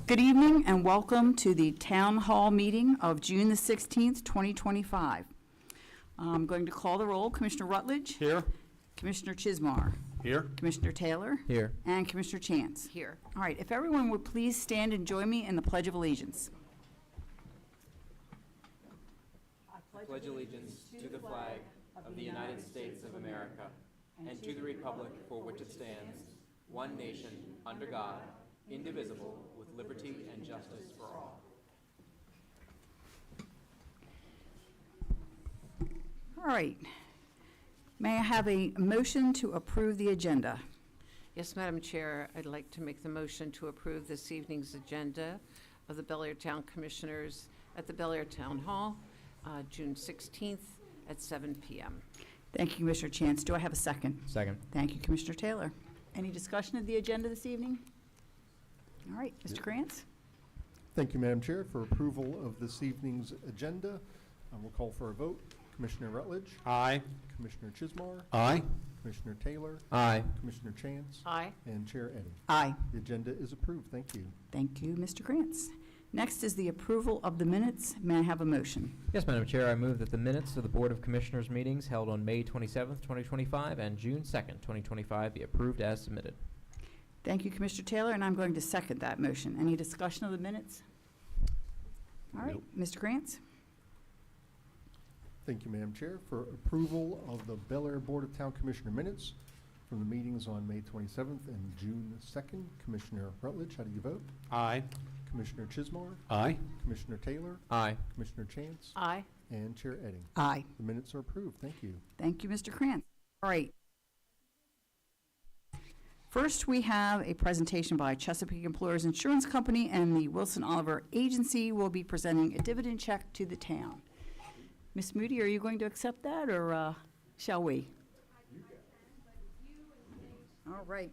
Good evening and welcome to the Town Hall meeting of June the 16th, 2025. I'm going to call the roll. Commissioner Rutledge. Here. Commissioner Chismar. Here. Commissioner Taylor. Here. And Commissioner Chance. Here. All right, if everyone would please stand and join me in the Pledge of Allegiance. I pledge allegiance to the flag of the United States of America and to the republic for which it stands, one nation, under God, indivisible, with liberty and justice for all. All right. May I have a motion to approve the agenda? Yes, Madam Chair, I'd like to make the motion to approve this evening's agenda of the Bel Air Town Commissioners at the Bel Air Town Hall, June 16th at 7 p.m. Thank you, Commissioner Chance. Do I have a second? Second. Thank you, Commissioner Taylor. Any discussion of the agenda this evening? All right, Mr. Krantz? Thank you, Madam Chair, for approval of this evening's agenda. We'll call for a vote. Commissioner Rutledge. Aye. Commissioner Chismar. Aye. Commissioner Taylor. Aye. Commissioner Chance. Aye. And Chair Eddy. Aye. The agenda is approved. Thank you. Thank you, Mr. Krantz. Next is the approval of the minutes. May I have a motion? Yes, Madam Chair, I move that the minutes of the Board of Commissioners meetings held on May 27th, 2025 and June 2nd, 2025 be approved as submitted. Thank you, Commissioner Taylor, and I'm going to second that motion. Any discussion of the minutes? All right, Nope. Mr. Krantz? Thank you, Madam Chair, for approval of the Bel Air Board of Town Commissioner minutes from the meetings on May 27th and June 2nd. Commissioner Rutledge, how do you vote? Aye. Commissioner Chismar. Aye. Commissioner Taylor. Aye. Commissioner Chance. Aye. And Chair Eddy. Aye. The minutes are approved. Thank you. Thank you, Mr. Krantz. All right. First, we have a presentation by Chesapeake Employers Insurance Company, and the Wilson Oliver Agency will be presenting a dividend check to the town. Ms. Moody, are you going to accept that, or shall we? All right.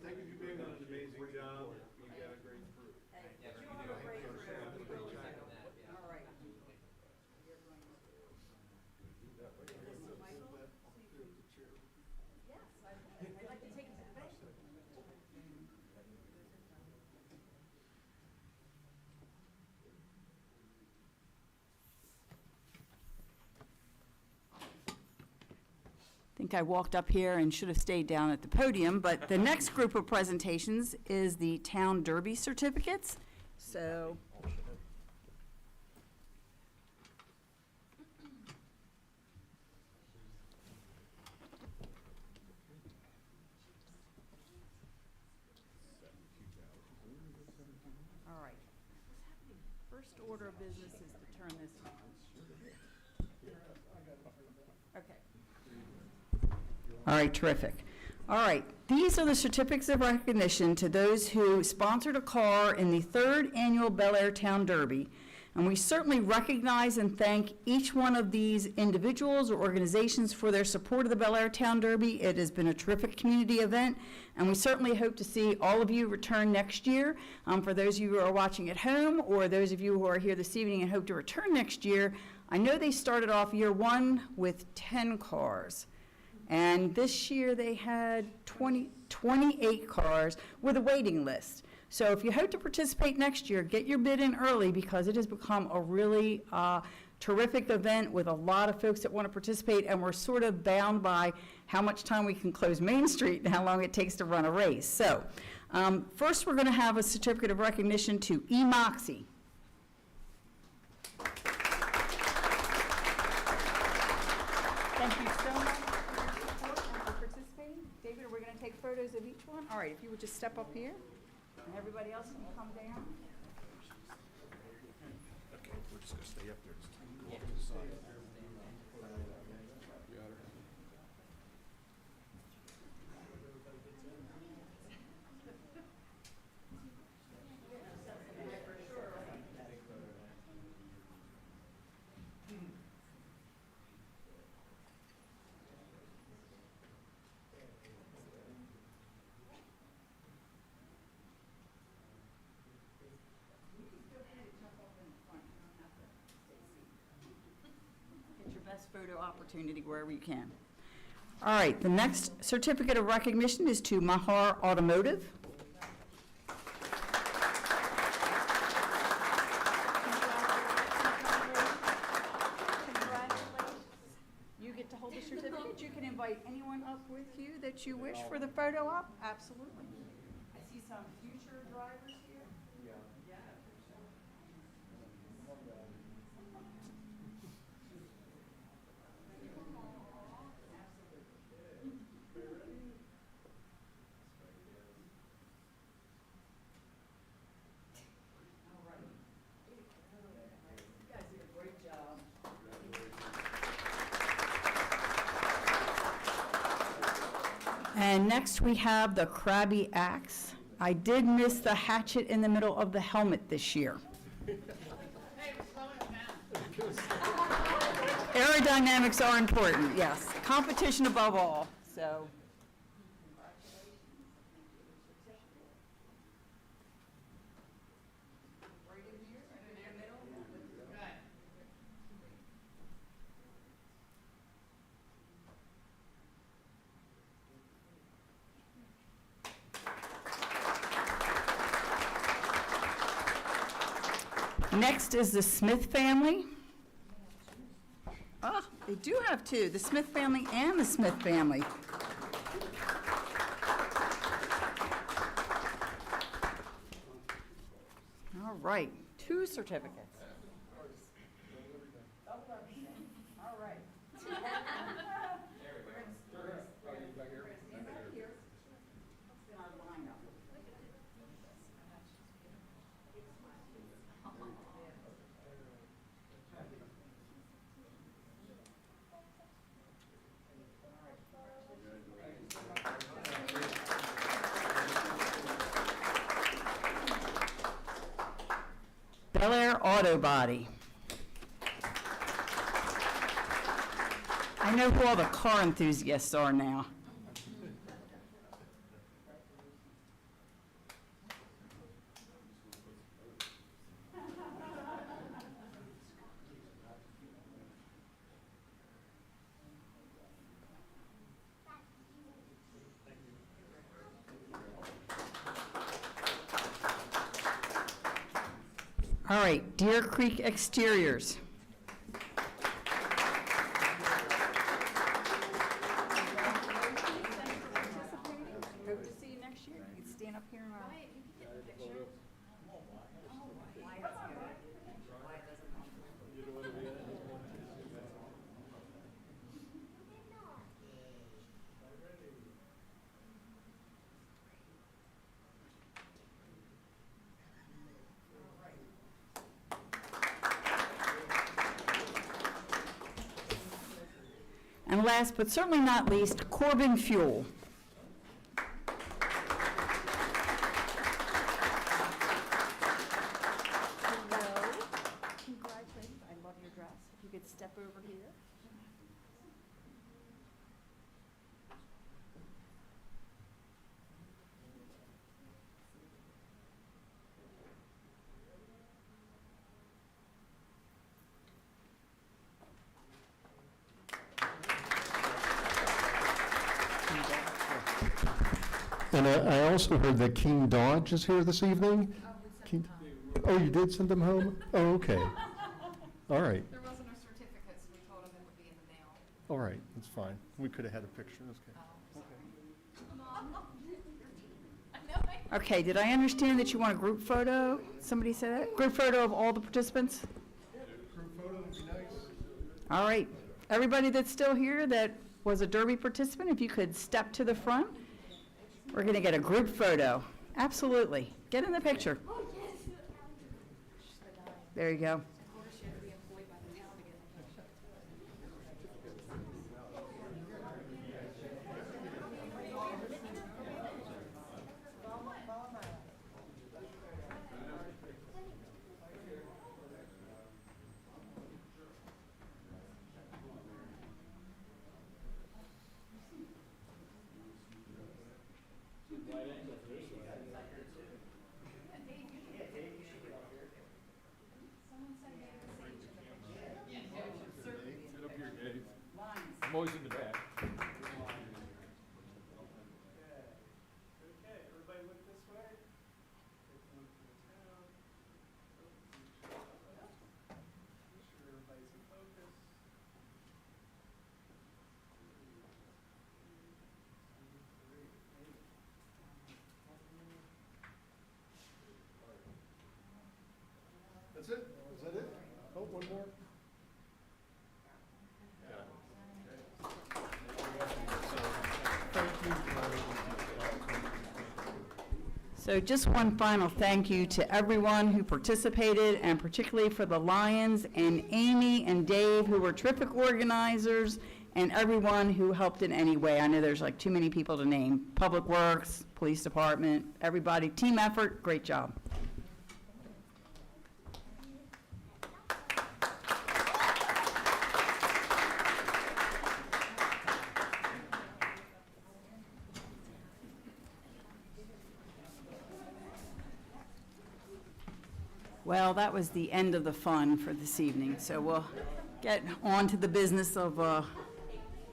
Thank you for doing an amazing job. You got a great crew. I think I walked up here and should have stayed down at the podium, but the next group of presentations is the Town Derby certificates. So, all right. First order of business is to turn this on. Okay. All right, terrific. All right, these are the certificates of recognition to those who sponsored a car in the 3rd Annual Bel Air Town Derby. And we certainly recognize and thank each one of these individuals or organizations for their support of the Bel Air Town Derby. It has been a terrific community event, and we certainly hope to see all of you return next year. For those of you who are watching at home, or those of you who are here this evening and hope to return next year, I know they started off year 1 with 10 cars. And this year, they had 28 cars with a waiting list. So if you hope to participate next year, get your bid in early, because it has become a really terrific event with a lot of folks that want to participate, and we're sort of bound by how much time we can close Main Street and how long it takes to run a race. So first, we're going to have a certificate of recognition to E-Moxie. Thank you so much for your support and for participating. David, we're going to take photos of each one. All right, if you would just step up here, and everybody else can come down. Okay, we're just gonna stay up there. Get your best photo opportunity wherever you can. All right, the next certificate of recognition is to Mahar Automotive. Congratulations. You get to hold the certificate. You can invite anyone up with you that you wish for the photo op. Absolutely. I see some future drivers here. And next, we have the Krabby Axe. I did miss the hatchet in the middle of the helmet this year. Aerodynamics are important, yes. Competition above all, so. Next is the Smith family. Ah, they do have two, the Smith family and the Smith family. All right, 2 certificates. All right. Bel Air Auto Body. I know who all the car enthusiasts are now. All right, Deer Creek Exteriors. Hope to see you next year. You can stand up here and And last but certainly not least, Corbin Fuel. Hello. Congratulations. I love your dress. If you could step over here. And I also heard that King Dodge is here this evening. King- Oh, you did send them home? Oh, okay. All right, There wasn't a certificate, so we told him it would be in the mail. all right, that's fine. We could have had a picture, that's okay. Okay, did I understand that you want a group photo? Somebody said that? Group photo of all the participants? Group photo would be nice. All right. Everybody that's still here that was a Derby participant, if you could step to the front. We're going to get a group photo. Absolutely. Get in the picture. There you go. I'm always in the back. Okay, everybody look this way. Make sure everybody's in focus. That's it? Is that it? Oh, one more? So just one final thank you to everyone who participated, and particularly for the Lions and Amy and Dave, who were terrific organizers, and everyone who helped in any way. I know there's like too many people to name. Public Works, Police Department, everybody, team effort, great job. Well, that was the end of the fun for this evening, so we'll get on to the business of the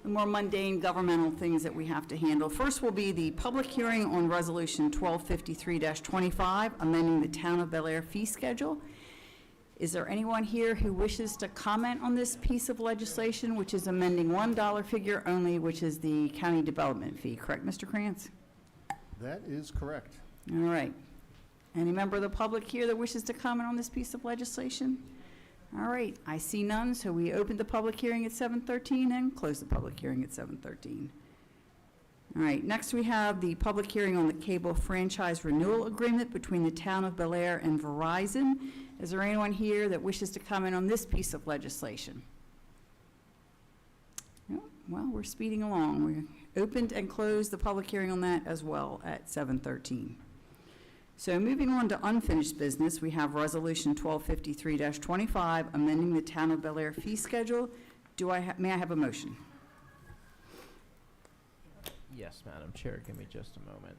more mundane governmental things that we have to handle. First will be the public hearing on Resolution 1253-25, amending the Town of Bel Air fee schedule. Is there anyone here who wishes to comment on this piece of legislation, which is amending $1 figure only, which is the county development fee, correct, Mr. Krantz? That is correct. All right. Any member of the public here that wishes to comment on this piece of legislation? All right, I see none, so we open the public hearing at 7:13 and close the public hearing at 7:13. All right, next we have the public hearing on the cable franchise renewal agreement between the Town of Bel Air and Verizon. Is there anyone here that wishes to comment on this piece of legislation? No? Well, we're speeding along. We opened and closed the public hearing on that as well at 7:13. So moving on to unfinished business, we have Resolution 1253-25, amending the Town of Bel Air fee schedule. May I have a motion? Yes, Madam Chair, give me just a moment.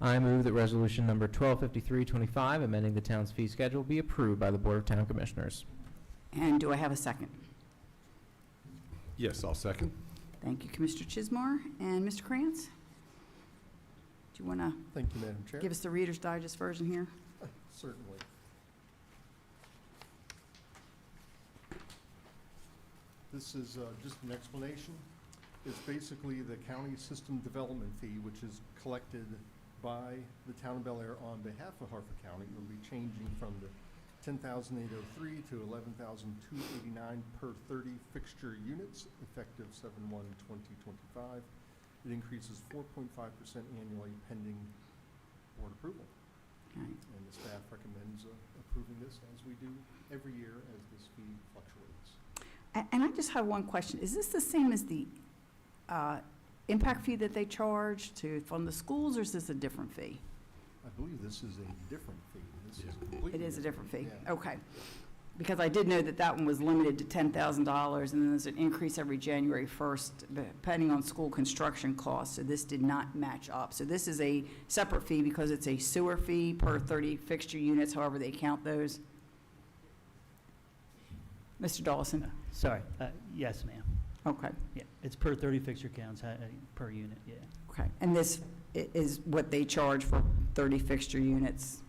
I move that resolution number 1253-25, amending the town's fee schedule, be approved by the Board of Town Commissioners. And do I have a second? Yes, I'll second. Thank you, Commissioner Chismar. And Mr. Krantz? Do you want to Thank you, Madam Chair. give us the Reader's Digest version here? Certainly. This is just an explanation. It's basically the county system development fee, which is collected by the Town of Bel Air on behalf of Harford County. It'll be changing from the $10,803 to $11,289 per 30 fixture units, effective 7/1/2025. It increases 4.5% annually pending board approval. All right. And the staff recommends approving this as we do every year as this fee fluctuates. And I just have one question. Is this the same as the impact fee that they charge to fund the schools, or is this a different fee? I believe this is a different fee. This is completely. It is a different fee? Yeah. Okay. Because I did know that that one was limited to $10,000, and then there's an increase every January 1st, depending on school construction costs, so this did not match up. So this is a separate fee because it's a sewer fee per 30 fixture units, however they count those. Mr. Dawson? Sorry, yes, ma'am. Okay, Yeah, it's per 30 fixture counts, per unit, yeah. okay. And this is what they charge for 30 fixture units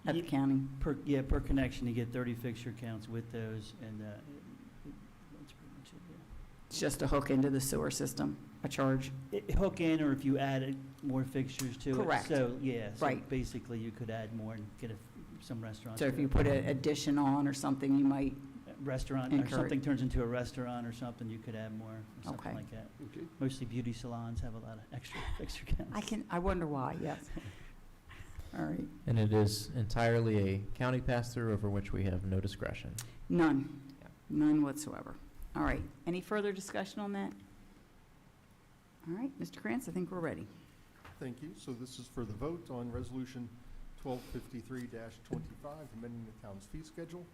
at the Ye- county? Per connection, you get 30 fixture counts with those, and that's pretty much it, yeah. It's just a hook into the sewer system, a charge? Hook in, or if you added more fixtures to it. Correct. So, yeah, so Right. basically you could add more and get some restaurants. So if do you it. put an addition on or something, you might, Restaurant, or Encourage- something turns into a restaurant or something, you could add more, or something Okay. like that. Okay. Mostly beauty salons have a lot of extra fixture counts. I wonder why, yes. All right, And it is entirely a county pass-through over which we have no discretion. none, Yeah. none whatsoever. All right, any further discussion on that? All right, Mr. Krantz, I think we're ready. Thank you. So this is for the vote on Resolution 1253-25, amending the town's fee schedule.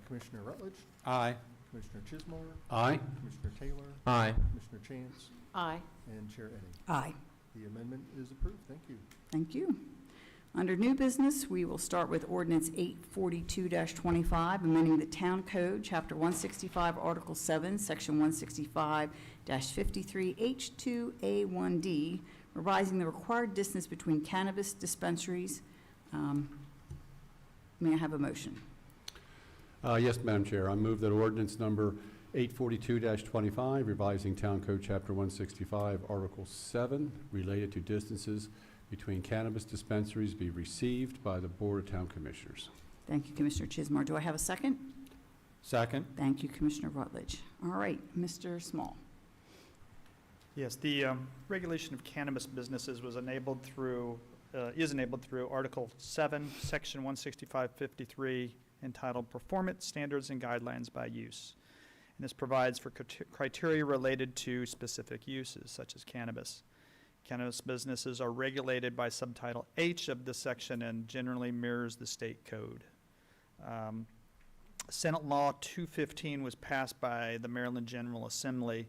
Commissioner Rutledge, Aye. Commissioner Chismar, Aye. Commissioner Taylor, Aye. Commissioner Chance, Aye. and Chair Eddy. Aye. The amendment is approved. Thank you. Thank you. Under new business, we will start with ordinance 842-25, amending the Town Code, Chapter 165, Article 7, Section 165-53H2A1D, revising the required distance between cannabis dispensaries. May I have a motion? Yes, Madam Chair. I move that ordinance number 842-25, revising Town Code Chapter 165, Article 7, related to distances between cannabis dispensaries, be received by the Board of Town Commissioners. Thank you, Commissioner Chismar. Do I have a second? Second. Thank you, Commissioner Rutledge. All right, Mr. Small. Yes, the regulation of cannabis businesses was enabled through, is enabled through Article 7, Section 165-53, entitled Performance Standards and Guidelines by Use. And this provides for criteria related to specific uses, such as cannabis. Cannabis businesses are regulated by Subtitle H of this section and generally mirrors the state code. Senate Law 215 was passed by the Maryland General Assembly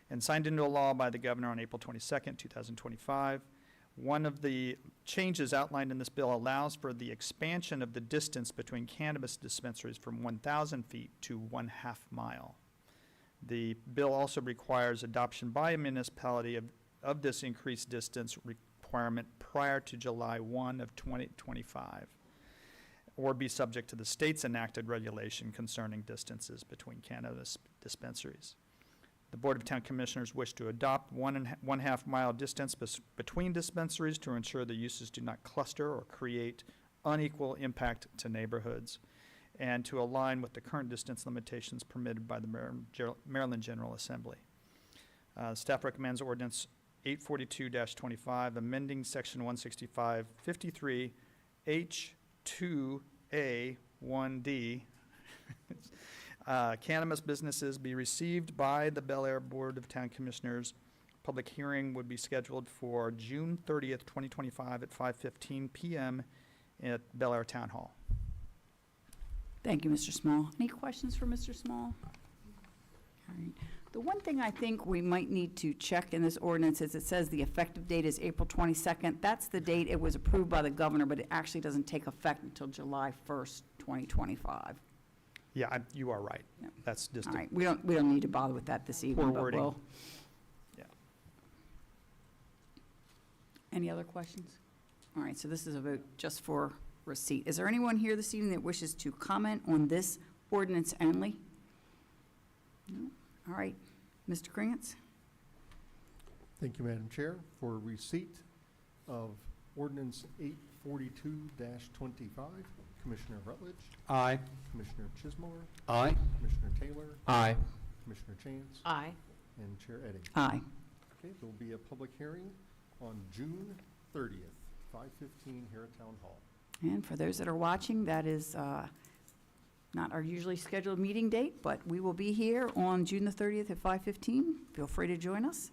and signed into law by the governor on April 22nd, 2025. One of the changes outlined in this bill allows for the expansion of the distance between cannabis dispensaries from 1,000 feet to 1/2 mile. The bill also requires adoption by a municipality of this increased distance requirement prior to July 1 of 2025, or be subject to the state's enacted regulation concerning distances between cannabis dispensaries. The Board of Town Commissioners wish to adopt 1.5 mile distance between dispensaries to ensure the uses do not cluster or create unequal impact to neighborhoods, and to align with the current distance limitations permitted by the Maryland General Assembly. Staff recommends ordinance 842-25, amending section 165-53 H2A1D. Cannabis businesses be received by the Bel Air Board of Town Commissioners. Public hearing would be scheduled for June 30th, 2025 at 5:15 p.m. at Bel Air Town Hall. Thank you, Mr. Small. Any questions for Mr. Small? All right. The one thing I think we might need to check in this ordinance is it says the effective date is April 22nd. That's the date it was approved by the governor, but it actually doesn't take effect until July 1st, 2025. Yeah, you are right. Yeah. That's just All a right, we don't need to bother with that this evening, Poor but wording. we'll. Yeah. Any other questions? All right, so this is a vote just for receipt. Is there anyone here this evening that wishes to comment on this ordinance only? No? All right, Mr. Krantz? Thank you, Madam Chair. For receipt of ordinance 842-25, Commissioner Rutledge, Aye. Commissioner Chismar, Aye. Commissioner Taylor, Aye. Commissioner Chance, Aye. and Chair Eddy. Aye. Okay, there will be a public hearing on June 30th, 5:15 here at Town Hall. And for those that are watching, that is not our usually scheduled meeting date, but we will be here on June the 30th at 5:15. Feel free to join us.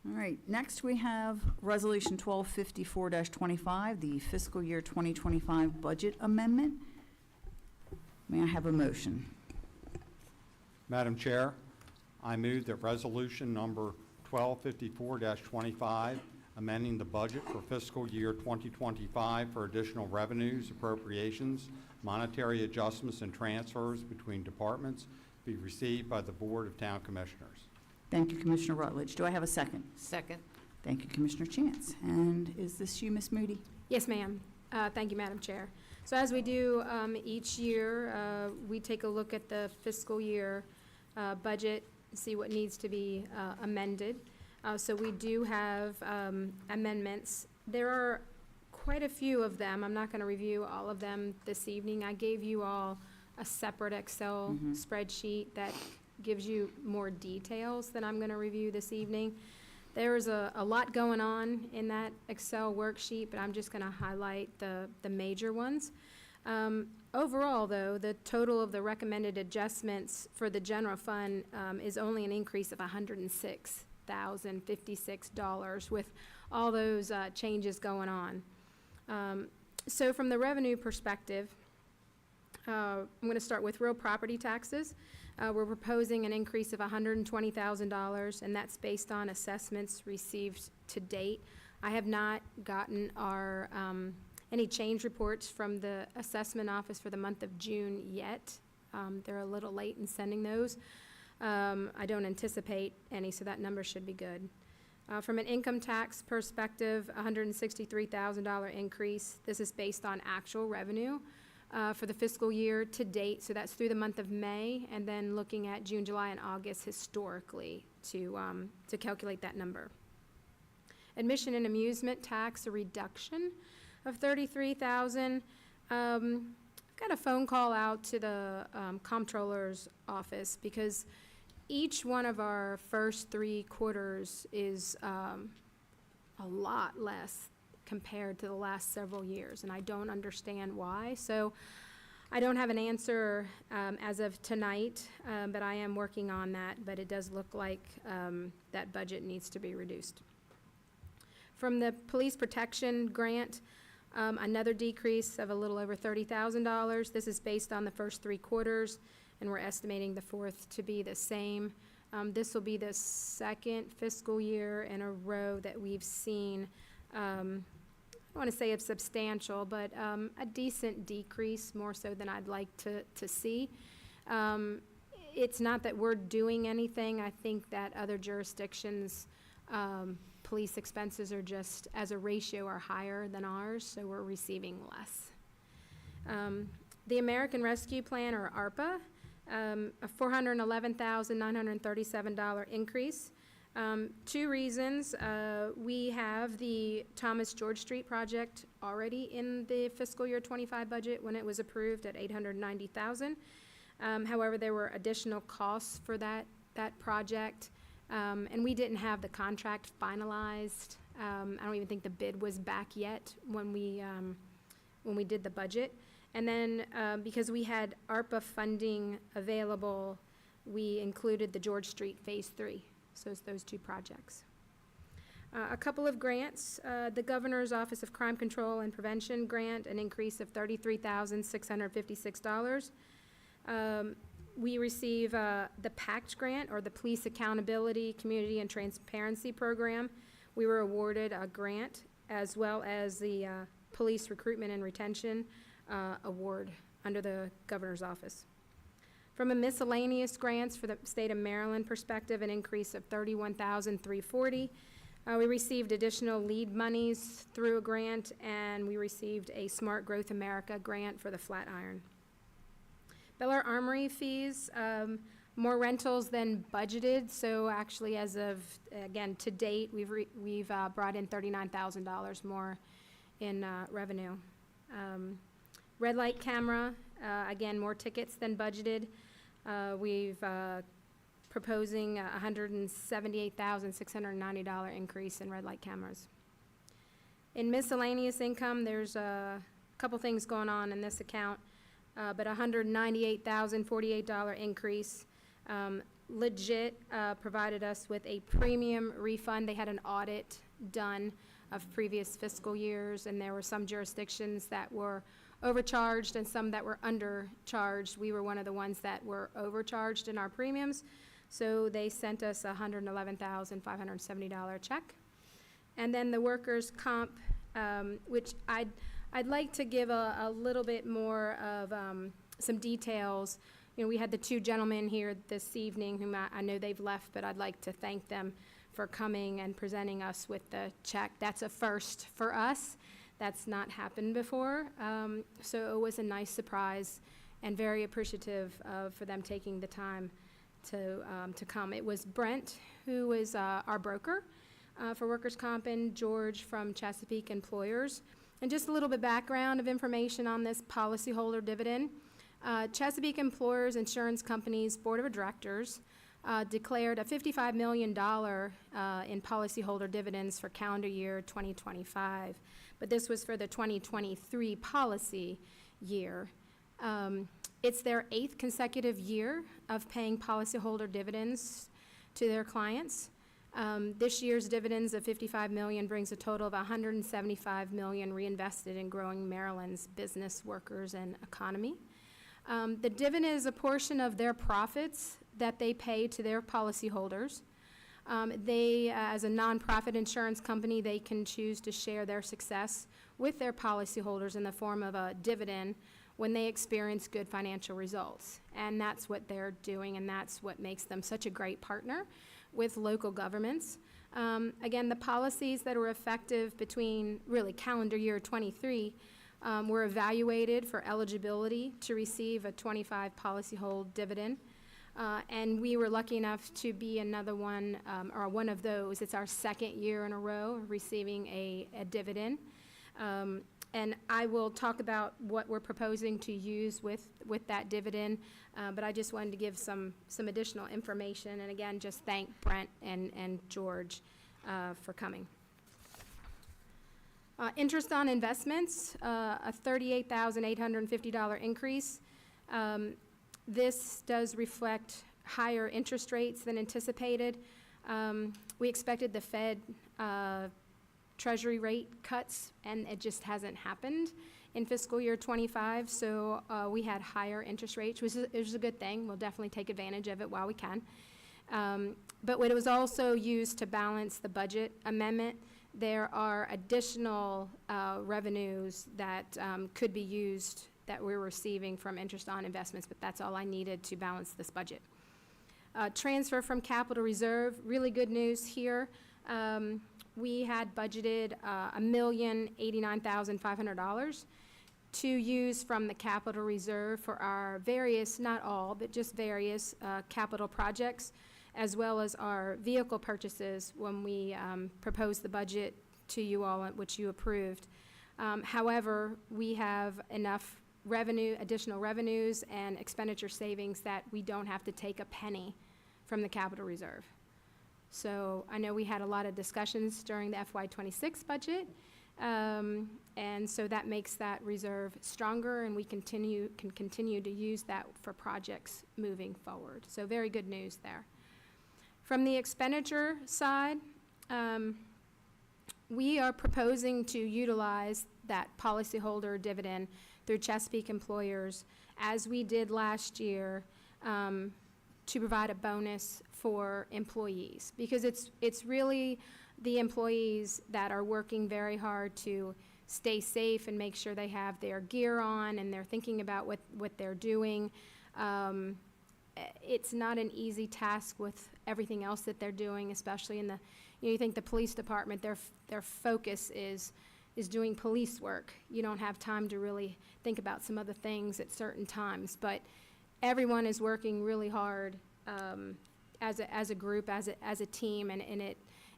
All right, next we have Resolution 1254-25, the fiscal year 2025 budget amendment. May I have a motion? Madam Chair, I move that resolution number 1254-25, amending the budget for fiscal year 2025 for additional revenues, appropriations, monetary adjustments, and transfers between departments be received by the Board of Town Commissioners. Thank you, Commissioner Rutledge. Do I have a second? Second. Thank you, Commissioner Chance. And is this you, Ms. Moody? Yes, ma'am. Thank you, Madam Chair. So as we do each year, we take a look at the fiscal year budget, see what needs to be amended. So we do have amendments. There are quite a few of them. I'm not going to review all of them this evening. I gave you all a separate Excel spreadsheet that gives you more details than I'm going to review this evening. There is a lot going on in that Excel worksheet, but I'm just going to highlight the major ones. Overall, though, the total of the recommended adjustments for the general fund is only an increase of $106,056 with all those changes going on. So from the revenue perspective, I'm going to start with real property taxes. We're proposing an increase of $120,000, and that's based on assessments received to date. I have not gotten our any change reports from the assessment office for the month of June yet. They're a little late in sending those. I don't anticipate any, so that number should be good. From an income tax perspective, $163,000 increase. This is based on actual revenue for the fiscal year to date, so that's through the month of May, and then looking at June, July, and August historically to calculate that number. Admission and amusement tax, a reduction of $33,000. Got a phone call out to the comptroller's office because each one of our first 3 quarters is a lot less compared to the last several years, and I don't understand why. So I don't have an answer as of tonight, but I am working on that, but it does look like that budget needs to be reduced. From the police protection grant, another decrease of a little over $30,000. This is based on the first 3 quarters, and we're estimating the fourth to be the same. This will be the second fiscal year in a row that we've seen, I don't want to say it's substantial, but a decent decrease, more so than I'd like to see. It's not that we're doing anything. I think that other jurisdictions, police expenses are just, as a ratio, are higher than ours, so we're receiving less. The American Rescue Plan, or ARPA, a $411,937 increase. 2 reasons. We have the Thomas George Street project already in the fiscal year 25 budget when it was approved at $890,000. However, there were additional costs for that project. And we didn't have the contract finalized. I don't even think the bid was back yet when we did the budget. And then because we had ARPA funding available, we included the George Street Phase 3. So it's those 2 projects. A couple of grants. The Governor's Office of Crime Control and Prevention grant, an increase of $33,656. We receive the PACT grant, or the Police Accountability, Community, and Transparency Program. We were awarded a grant, as well as the Police Recruitment and Retention Award under the Governor's Office. From a miscellaneous grants for the state of Maryland perspective, an increase of $31,340. We received additional lead monies through a grant, and we received a Smart Growth America grant for the Flatiron. Bel Air Armory fees, more rentals than budgeted. So actually, as of, again, to date, we've brought in $39,000 more in revenue. Red light camera, again, more tickets than budgeted. We've proposing a $178,690 increase in red light cameras. In miscellaneous income, there's a couple things going on in this account. But $198,048 increase. Legit provided us with a premium refund. They had an audit done of previous fiscal years, and there were some jurisdictions that were overcharged and some that were undercharged. We were one of the ones that were overcharged in our premiums, so they sent us a $111,570 check. And then the workers' comp, which I'd like to give a little bit more of some details. you know, we had the two gentlemen here this evening whom I know they've left, but I'd like to thank them for coming and presenting us with the check. That's a first for us. That's not happened before. So it was a nice surprise and very appreciative for them taking the time to come. It was Brent, who was our broker for workers' comp, and George from Chesapeake Employers. And just a little bit background of information on this policyholder dividend. Chesapeake Employers Insurance Company's Board of Directors declared a $55 million in policyholder dividends for calendar year 2025, but this was for the 2023 policy year. It's their 8th consecutive year of paying policyholder dividends to their clients. This year's dividends of $55 million brings a total of $175 million reinvested in growing Maryland's business, workers, and economy. The dividend is a portion of their profits that they pay to their policyholders. They, as a nonprofit insurance company, they can choose to share their success with their policyholders in the form of a dividend when they experience good financial results. And that's what they're doing, and that's what makes them such a great partner with local governments. Again, the policies that were effective between really calendar year 23 were evaluated for eligibility to receive a 25 policyhold dividend. And we were lucky enough to be another one, or one of those. It's our second year in a row receiving a dividend. And I will talk about what we're proposing to use with that dividend, but I just wanted to give some additional information, and again, just thank Brent and George for coming. Interest on investments, a $38,850 increase. This does reflect higher interest rates than anticipated. We expected the Fed Treasury rate cuts, and it just hasn't happened in fiscal year 25, so we had higher interest rates, which is a good thing. We'll definitely take advantage of it while we can. But it was also used to balance the budget amendment. There are additional revenues that could be used that we're receiving from interest on investments, but that's all I needed to balance this budget. Transfer from capital reserve, really good news here. We had budgeted $1,089,500 to use from the capital reserve for our various, not all, but just various capital projects, as well as our vehicle purchases when we proposed the budget to you all, which you approved. However, we have enough revenue, additional revenues and expenditure savings that we don't have to take a penny from the capital reserve. So I know we had a lot of discussions during the FY26 budget, and so that makes that reserve stronger, and we can continue to use that for projects moving forward. So very good news there. From the expenditure side, we are proposing to utilize that policyholder dividend through Chesapeake Employers, as we did last year, to provide a bonus for employees, because it's really the employees that are working very hard to stay safe and make sure they have their gear on and they're thinking about what they're doing. It's not an easy task with everything else that they're doing, especially in the, you think the police department, their focus is doing police work. You don't have time to really think about some other things at certain times, but everyone is working really hard as a group, as a team, and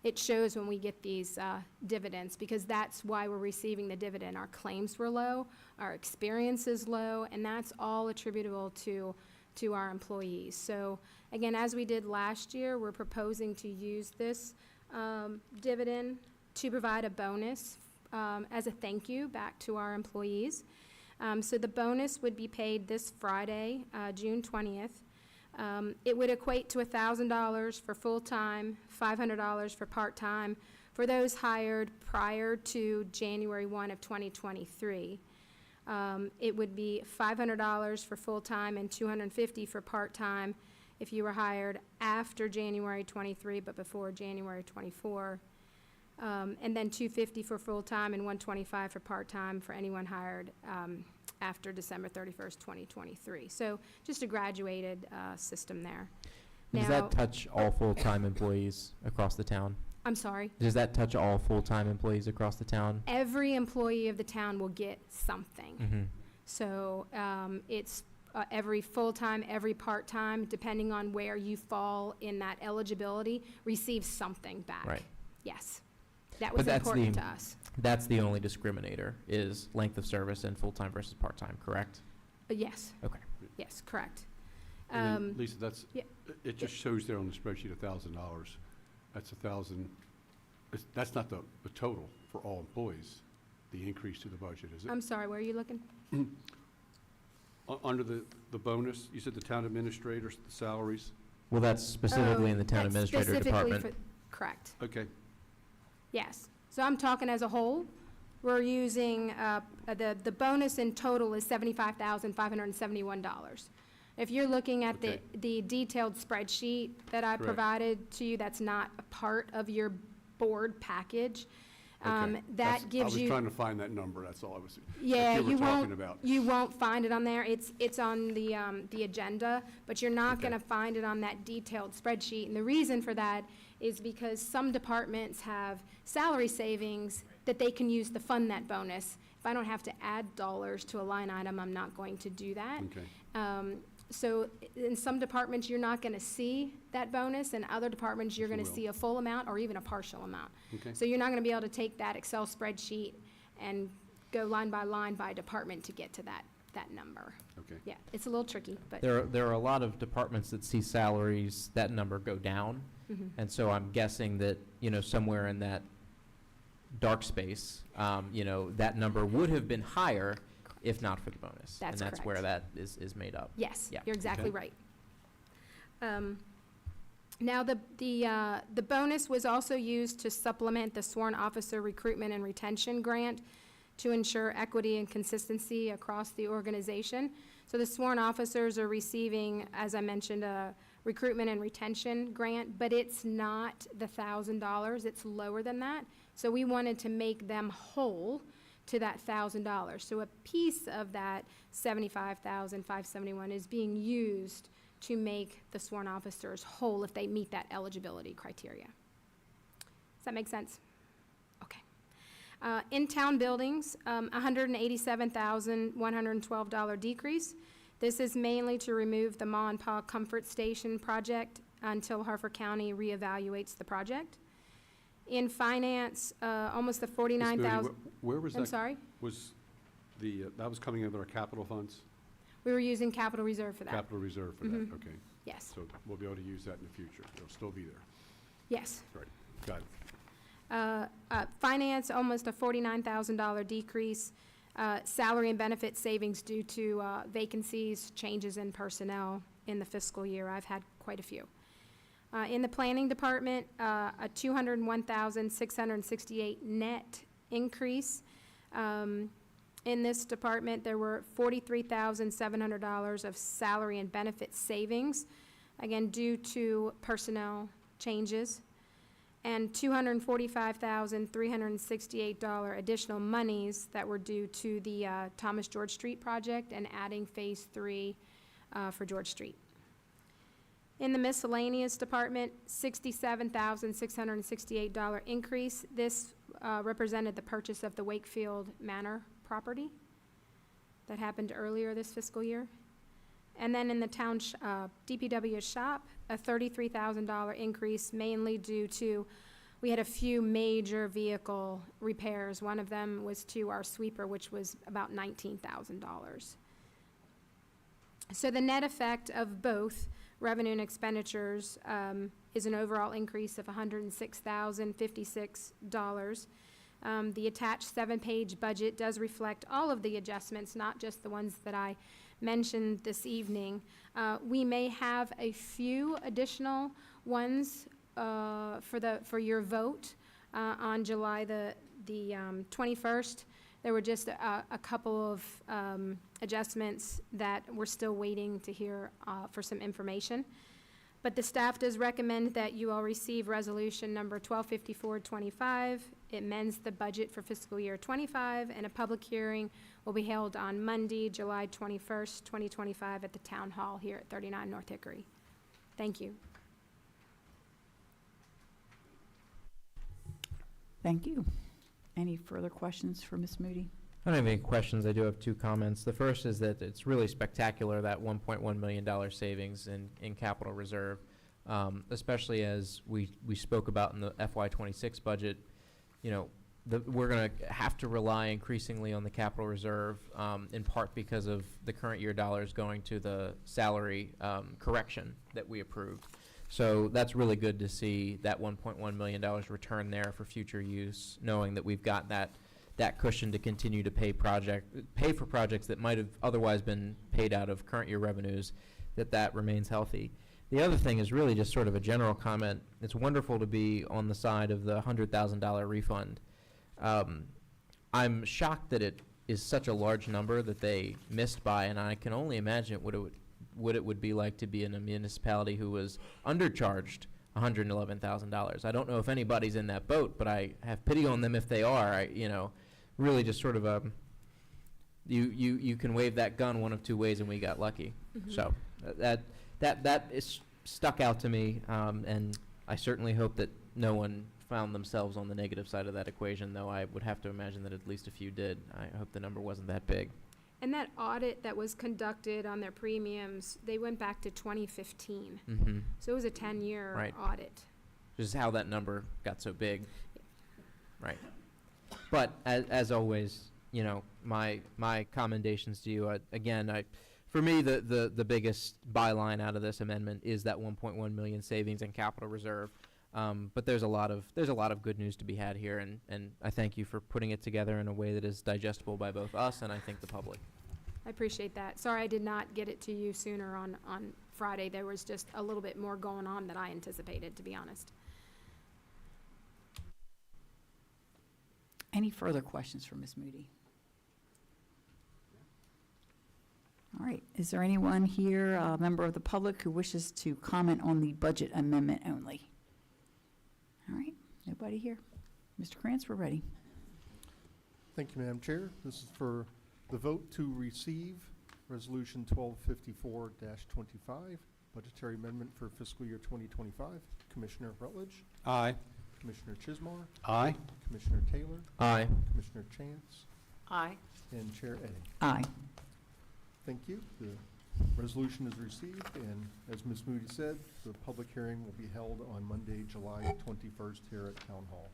it shows when we get these dividends, because that's why we're receiving the dividend. Our claims were low, our experience is low, and that's all attributable to our employees. So again, as we did last year, we're proposing to use this dividend to provide a bonus as a thank you back to our employees. So the bonus would be paid this Friday, June 20th. It would equate to $1,000 for full-time, $500 for part-time for those hired prior to January 1 of 2023. It would be $500 for full-time and $250 for part-time if you were hired after January 23 but before January 24. And then $250 for full-time and $125 for part-time for anyone hired after December 31st, 2023. So just a graduated system there. Does Now, that touch all full-time employees across the town? I'm sorry, Does that touch all full-time employees across the town? every employee of the town will get something. Mm-hmm. So it's every full-time, every part-time, depending on where you fall in that eligibility, receives something back. Right. Yes. That But was that's important the- to us. That's the only discriminator, is length of service and full-time versus part-time, correct? Yes. Okay. Yes, correct. And then, Lisa, that's, yeah. it just shows there on the spreadsheet $1,000. That's 1,000, that's not the total for all employees, the increase to the budget, is it? I'm sorry, where are you looking? Under the bonus, you said the town administrators, the salaries? Well, that's specifically Oh, in the town that's administrator specifically department. Correct. Okay, Yes. So I'm talking as a whole. We're using, the bonus in total is $75,571. If you're looking at Okay. the detailed spreadsheet that I Correct. provided to you, that's not a part of your board package. okay. That gives I you. was trying to find that number, that's all I was, Yeah, that you you were talking won't, about. you won't find it on there. It's on the agenda, but you're not Okay. gonna find it on that detailed spreadsheet. And the reason for that is because some departments have salary savings that they can use to fund that bonus. If I don't have to add dollars to a line item, I'm not going to do that. Okay, So in some departments, you're not gonna see that bonus, and other departments, you're You gonna will. see a full amount or even a partial amount. okay. So you're not gonna be able to take that Excel spreadsheet and go line by department to get to that number. Okay. Yeah, it's a little tricky, but, There are a lot of departments that see salaries, that number go down. mhm. And so I'm guessing that, somewhere in that dark space, that number would have been higher if not for the bonus. That's And that's where correct. that is made up. Yes, Yeah. you're exactly Okay. right. Now, the bonus was also used to supplement the sworn officer recruitment and retention grant to ensure equity and consistency across the organization. So the sworn officers are receiving, as I mentioned, a recruitment and retention grant, but it's not the $1,000, it's lower than that. So we wanted to make them whole to that $1,000. So a piece of that $75,571 is being used to make the sworn officers whole if they meet that eligibility criteria. Does that make sense? Okay. In-town buildings, $187,112 decrease. This is mainly to remove the Ma and Pa Comfort Station project until Harford County reevaluates the project. In finance, almost the Ms. 49,000. Moody, where was I'm that, sorry? was that was coming under our capital funds? We were using capital reserve for that. Capital reserve for that, Mhm. okay. Yes, So we'll be able to use that in the future, it'll still be there. yes. Right, got it. Finance, almost a $49,000 decrease. Salary and benefit savings due to vacancies, changes in personnel in the fiscal year. I've had quite a few. In the planning department, a $201,668 net increase. In this department, there were $43,700 of salary and benefit savings, again, due to personnel changes, and $245,368 additional monies that were due to the Thomas George Street project and adding Phase 3 for George Street. In the miscellaneous department, $67,668 increase. This represented the purchase of the Wakefield Manor property that happened earlier this fiscal year. And then in the town DPW shop, a $33,000 increase, mainly due to, we had a few major vehicle repairs. One of them was to our sweeper, which was about $19,000. So the net effect of both revenue and expenditures is an overall increase of $106,056. The attached 7-page budget does reflect all of the adjustments, not just the ones that I mentioned this evening. We may have a few additional ones for your vote on July the 21st. There were just a couple of adjustments that we're still waiting to hear for some information. But the staff does recommend that you all receive resolution number 125425. It amends the budget for fiscal year '25, and a public hearing will be held on Monday, July 21st, 2025, at the Town Hall here at 39 North Hickory. Thank you. Thank you. Any further questions for Ms. Moody? I don't have any questions. I do have two comments. The first is that it's really spectacular, that $1.1 million savings in capital reserve, especially as we spoke about in the FY26 budget. You know, we're going to have to rely increasingly on the capital reserve, in part because of the current year dollars going to the salary correction that we approved. So that's really good to see that $1.1 million return there for future use, knowing that we've got that cushion to continue to pay for projects that might have otherwise been paid out of current year revenues, that remains healthy. The other thing is really just sort of a general comment. It's wonderful to be on the side of the $100,000 refund. I'm shocked that it is such a large number that they missed by, and I can only imagine what it would be like to be in a municipality who was undercharged $111,000. I don't know if anybody's in that boat, but I have pity on them if they are. Really just sort of a, you can wave that gun one of two ways, and we got lucky. So that is stuck out to me, and I certainly hope that no one found themselves on the negative side of that equation, though I would have to imagine that at least a few did. I hope the number wasn't that big. And that audit that was conducted on their premiums, they went back to 2015. Mm-hmm. So it was a 10-year Right. audit. Just how that number got so big. Right. But as always, my commendations to you. Again, for me, the biggest byline out of this amendment is that 1.1 million savings in capital reserve. But there's a lot of good news to be had here, and I thank you for putting it together in a way that is digestible by both us and I think the public. I appreciate that. Sorry I did not get it to you sooner on Friday. There was just a little bit more going on than I anticipated, to be honest. Any further questions for Ms. Moody? All right. Is there anyone here, a member of the public, who wishes to comment on the budget amendment only? All right. Nobody here? Mr. Krantz, we're ready. Thank you, Madam Chair. This is for the vote to receive Resolution 1254-25, budgetary amendment for fiscal year 2025. Commissioner Rutledge, Aye. Commissioner Chismar, Aye. Commissioner Taylor, Aye. Commissioner Chance, Aye. and Chair Eddy. Aye. Thank you. The resolution is received, and as Ms. Moody said, the public hearing will be held on Monday, July 21st here at Town Hall.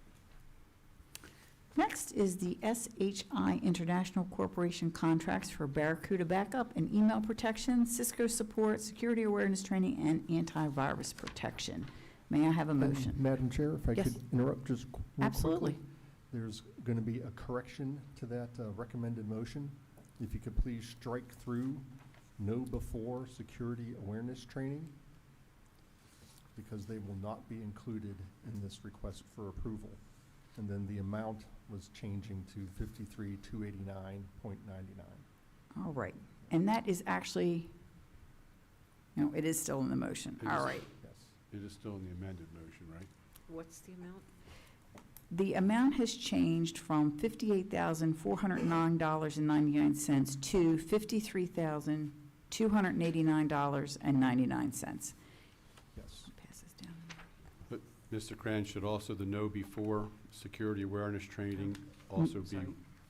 Next is the SHI International Corporation contracts for Barracuda backup and email protection, Cisco support, security awareness training, and antivirus protection. May I have a motion? Madam Chair, if I Yes. could interrupt just real Absolutely. quickly. There's going to be a correction to that recommended motion. If you could please strike through "know before security awareness training," because they will not be included in this request for approval. And then the amount was changing to $53,289.99. All right. And that is actually, no, it is still in the motion. It All is. right. Yes. It is still in the amended motion, right? What's the amount? The amount has changed from $58,409.99 to $53,289.99. Yes. Pass this down. But Mr. Krantz, should also the know before security awareness training also be Sorry.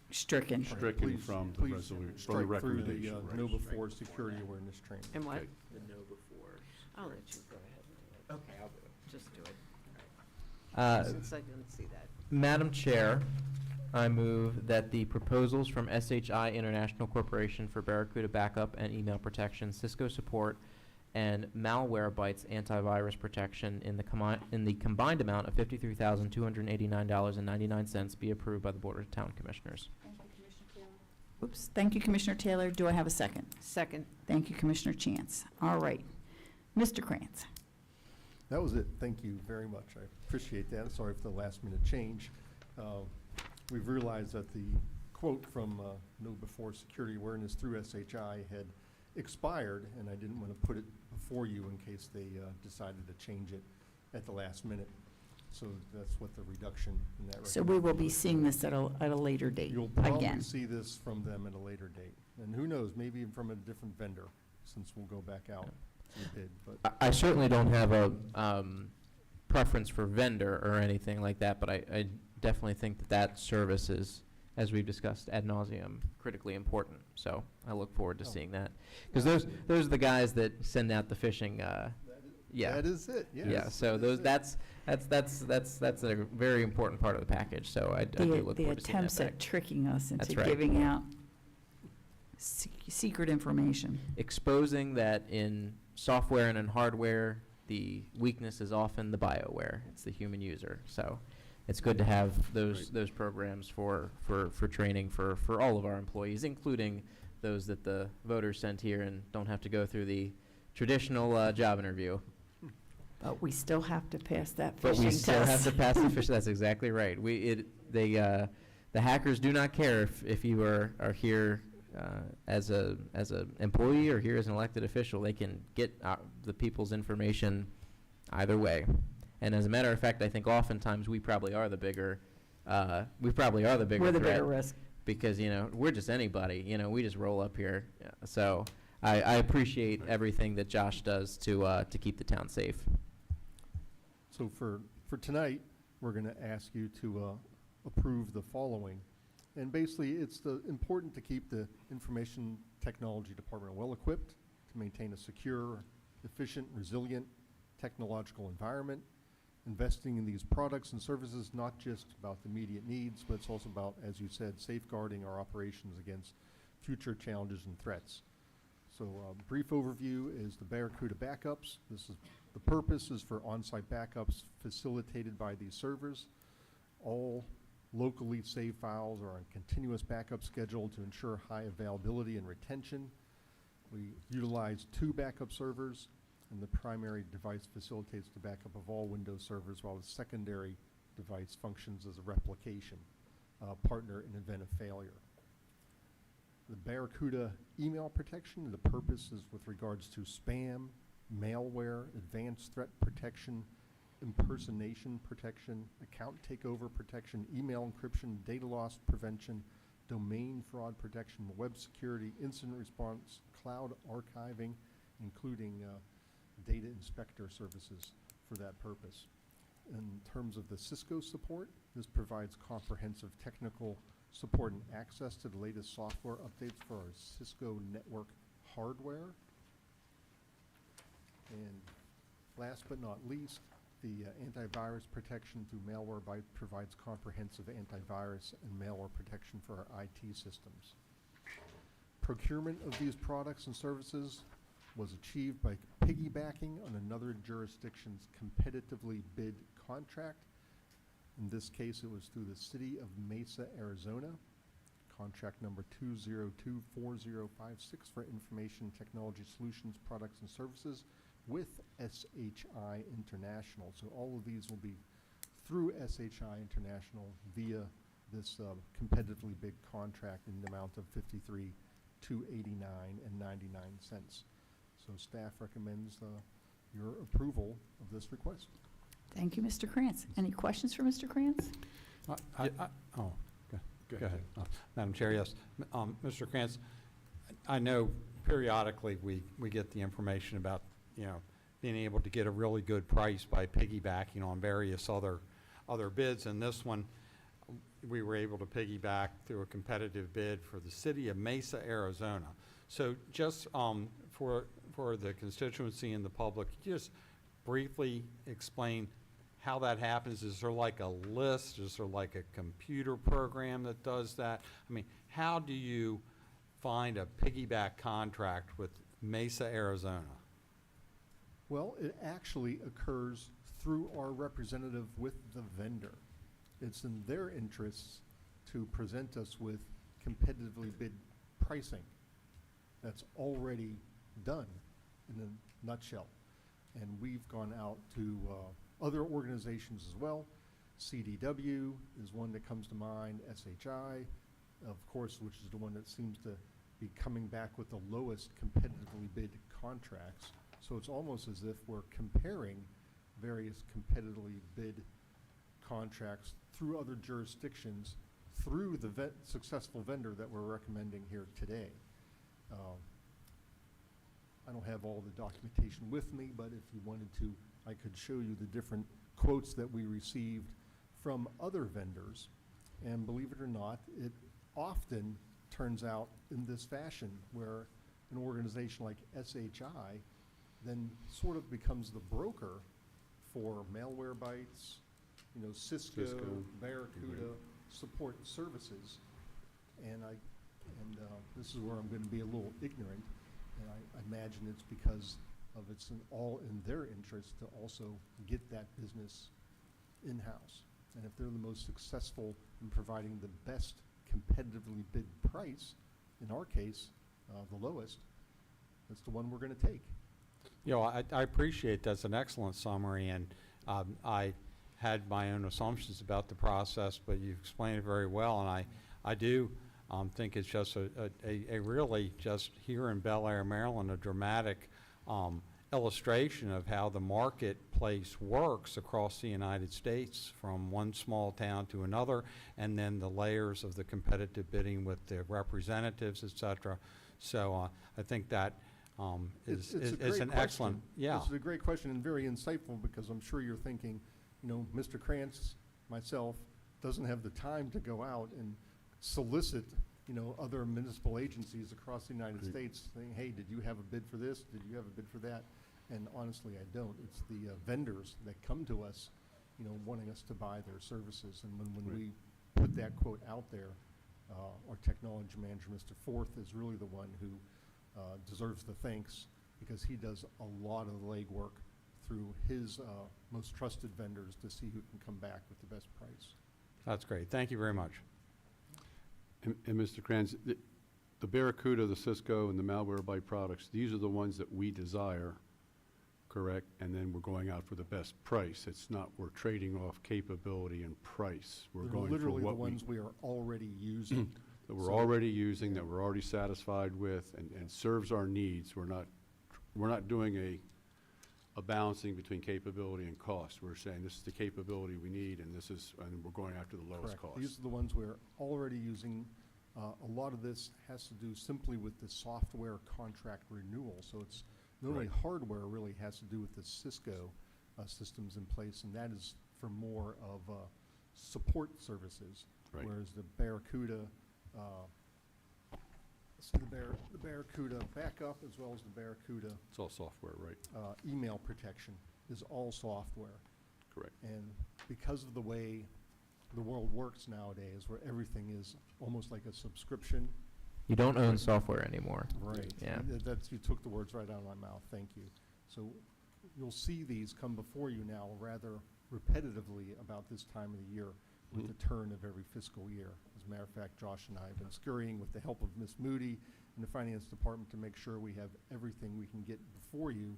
Stricken. All right, stricken please- from the please resolution, from the strike through recommendation? the right? know before security awareness training. And what? Okay. The no before. I'll let you go ahead. Okay, I'll do it. Just do it, Uh, since I didn't see that. Madam Chair, I move that the proposals from SHI International Corporation for Barracuda backup and email protection, Cisco support, and Malwarebytes antivirus protection in the combined amount of $53,289.99 be approved by the Board of Town Commissioners. Oops. Thank you, Commissioner Taylor. Do I have a second? Second. Thank you, Commissioner Chance. All right. Mr. Krantz. That was it. Thank you very much. I appreciate that. Sorry for the last minute change. We've realized that the quote from Know Before Security Awareness through SHI had expired, and I didn't want to put it before you in case they decided to change it at the last minute. So that's what the reduction in that. So we will be seeing this at a later date, You'll probably again. see this from them at a later date. And who knows, maybe even from a different vendor, since we'll go back out to bid. But I certainly don't have a preference for vendor or anything like that, but I definitely think that that service is, as we've discussed ad nauseum, critically important. So I look forward to Oh. seeing that. Because those are the guys that send out the phishing, yeah. that is it, yes. Yeah, so that is those, it. that's a very important part of the package, so I do look The forward to seeing that attempts back. at tricking us into That's right. giving out secret information. Exposing that in software and in hardware, the weakness is often the BioWare. It's the human user. So it's good to have those programs for training for all of our employees, including those that the voters sent here and don't have to go through the traditional job interview. But we still have to pass that phishing But test. we still have to pass the fish. That's exactly right. The hackers do not care if you are here as a employee or here as an elected official. They can get the people's information either way. And as a matter of fact, I think oftentimes we probably are the bigger. We're the We're the threat bigger risk. because we're just anybody. We just roll up here. So I appreciate everything that Josh does to keep the town safe. So for tonight, we're going to ask you to approve the following. And basically, it's important to keep the Information Technology Department well-equipped to maintain a secure, efficient, resilient technological environment. Investing in these products and services, not just about the immediate needs, but it's also about, as you said, safeguarding our operations against future challenges and threats. So brief overview is the Barracuda backups. The purpose is for on-site backups facilitated by these servers. All locally saved files are on continuous backup schedule to ensure high availability and retention. We utilize 2 backup servers, and the primary device facilitates the backup of all Windows servers, while the secondary device functions as a replication partner in event of failure. The Barracuda email protection, the purpose is with regards to spam, malware, advanced threat protection, impersonation protection, account takeover protection, email encryption, data loss prevention, domain fraud protection, web security, incident response, cloud archiving, including data inspector services for that purpose. In terms of the Cisco support, this provides comprehensive technical support and access to the latest software updates for our Cisco network hardware. And last but not least, the antivirus protection through Malwarebytes provides comprehensive antivirus and malware protection for our IT systems. Procurement of these products and services was achieved by piggybacking on another jurisdiction's competitively bid contract. In this case, it was through the City of Mesa, Arizona, contract number 2024056 for Information Technology Solutions Products and Services with SHI International. So all of these will be through SHI International via this competitively big contract in the amount of $53,289.99. So staff recommends your approval of this request. Thank you, Mr. Krantz. Any questions for Mr. Krantz? Go ahead. Madam Chair, yes. Mr. Krantz, I know periodically we get the information about, being able to get a really good price by piggybacking on various other bids. And this one, we were able to piggyback through a competitive bid for the City of Mesa, Arizona. So just for the constituency and the public, could you just briefly explain how that happens? Is there like a list? Is there like a computer program that does that? I mean, how do you find a piggyback contract with Mesa, Arizona? Well, it actually occurs through our representative with the vendor. It's in their interests to present us with competitively bid pricing. That's already done in a nutshell. And we've gone out to other organizations as well. CDW is one that comes to mind, SHI, of course, which is the one that seems to be coming back with the lowest competitively bid contracts. So it's almost as if we're comparing various competitively bid contracts through other jurisdictions through the successful vendor that we're recommending here today. I don't have all the documentation with me, but if you wanted to, I could show you the different quotes that we received from other vendors. And believe it or not, it often turns out in this fashion, where an organization like SHI then sort of becomes the broker for Malwarebytes, you know, Cisco, Barracuda support services. And this is where I'm going to be a little ignorant, and I imagine it's because of it's all in their interest to also get that business in-house. And if they're the most successful in providing the best competitively bid price, in our case, the lowest, that's the one we're going to take. You know, I appreciate that's an excellent summary, and I had my own assumptions about the process, but you explained it very well, and I do think it's just a really, just here in Bel Air, Maryland, a dramatic illustration of how the marketplace works across the United States, from one small town to another, and then the layers of the competitive bidding with the representatives, et cetera. So I think that is an excellent, yeah. This is a great question and very insightful, because I'm sure you're thinking, you know, Mr. Krantz, myself, doesn't have the time to go out and solicit, you know, other municipal agencies across the United States saying, hey, did you have a bid for this? Did you have a bid for that? And honestly, I don't. It's the vendors that come to us, you know, wanting us to buy their services. And when we put that quote out there, our technology manager, Mr. Forth, is really the one who deserves the thanks, because he does a lot of the legwork through his most trusted vendors to see who can come back with the best price. That's great. Thank you very much. And Mr. Kranz, the Barracuda, the Cisco, and the Malwarebyte products, these are the ones that we desire, correct? And then we're going out for the best price. It's not we're trading off capability and price. We're They're going literally for what the ones we are already using. that we're So- already using, that we're already satisfied with, and serves our needs. We're not doing a balancing between capability and cost. We're saying this is the capability we need, and we're going after the lowest Correct. cost. These are the ones we're already using. A lot of this has to do simply with the software contract renewal. So it's not only Right. hardware, really has to do with the Cisco systems in place, and that is for more of support services. Right. Whereas the Barracuda, the Barracuda backup, as well as the Barracuda It's all software, right? email protection, is all software. Correct. And because of the way the world works nowadays, where everything is almost like a subscription. You don't own software anymore. Right. Yeah. That's, you took the words right out of my mouth, thank you. So you'll see these come before you now rather repetitively about this time of the year, with the turn of every fiscal year. As a matter of fact, Josh and I have been scurrying with the help of Ms. Moody and the Finance Department to make sure we have everything we can get before you.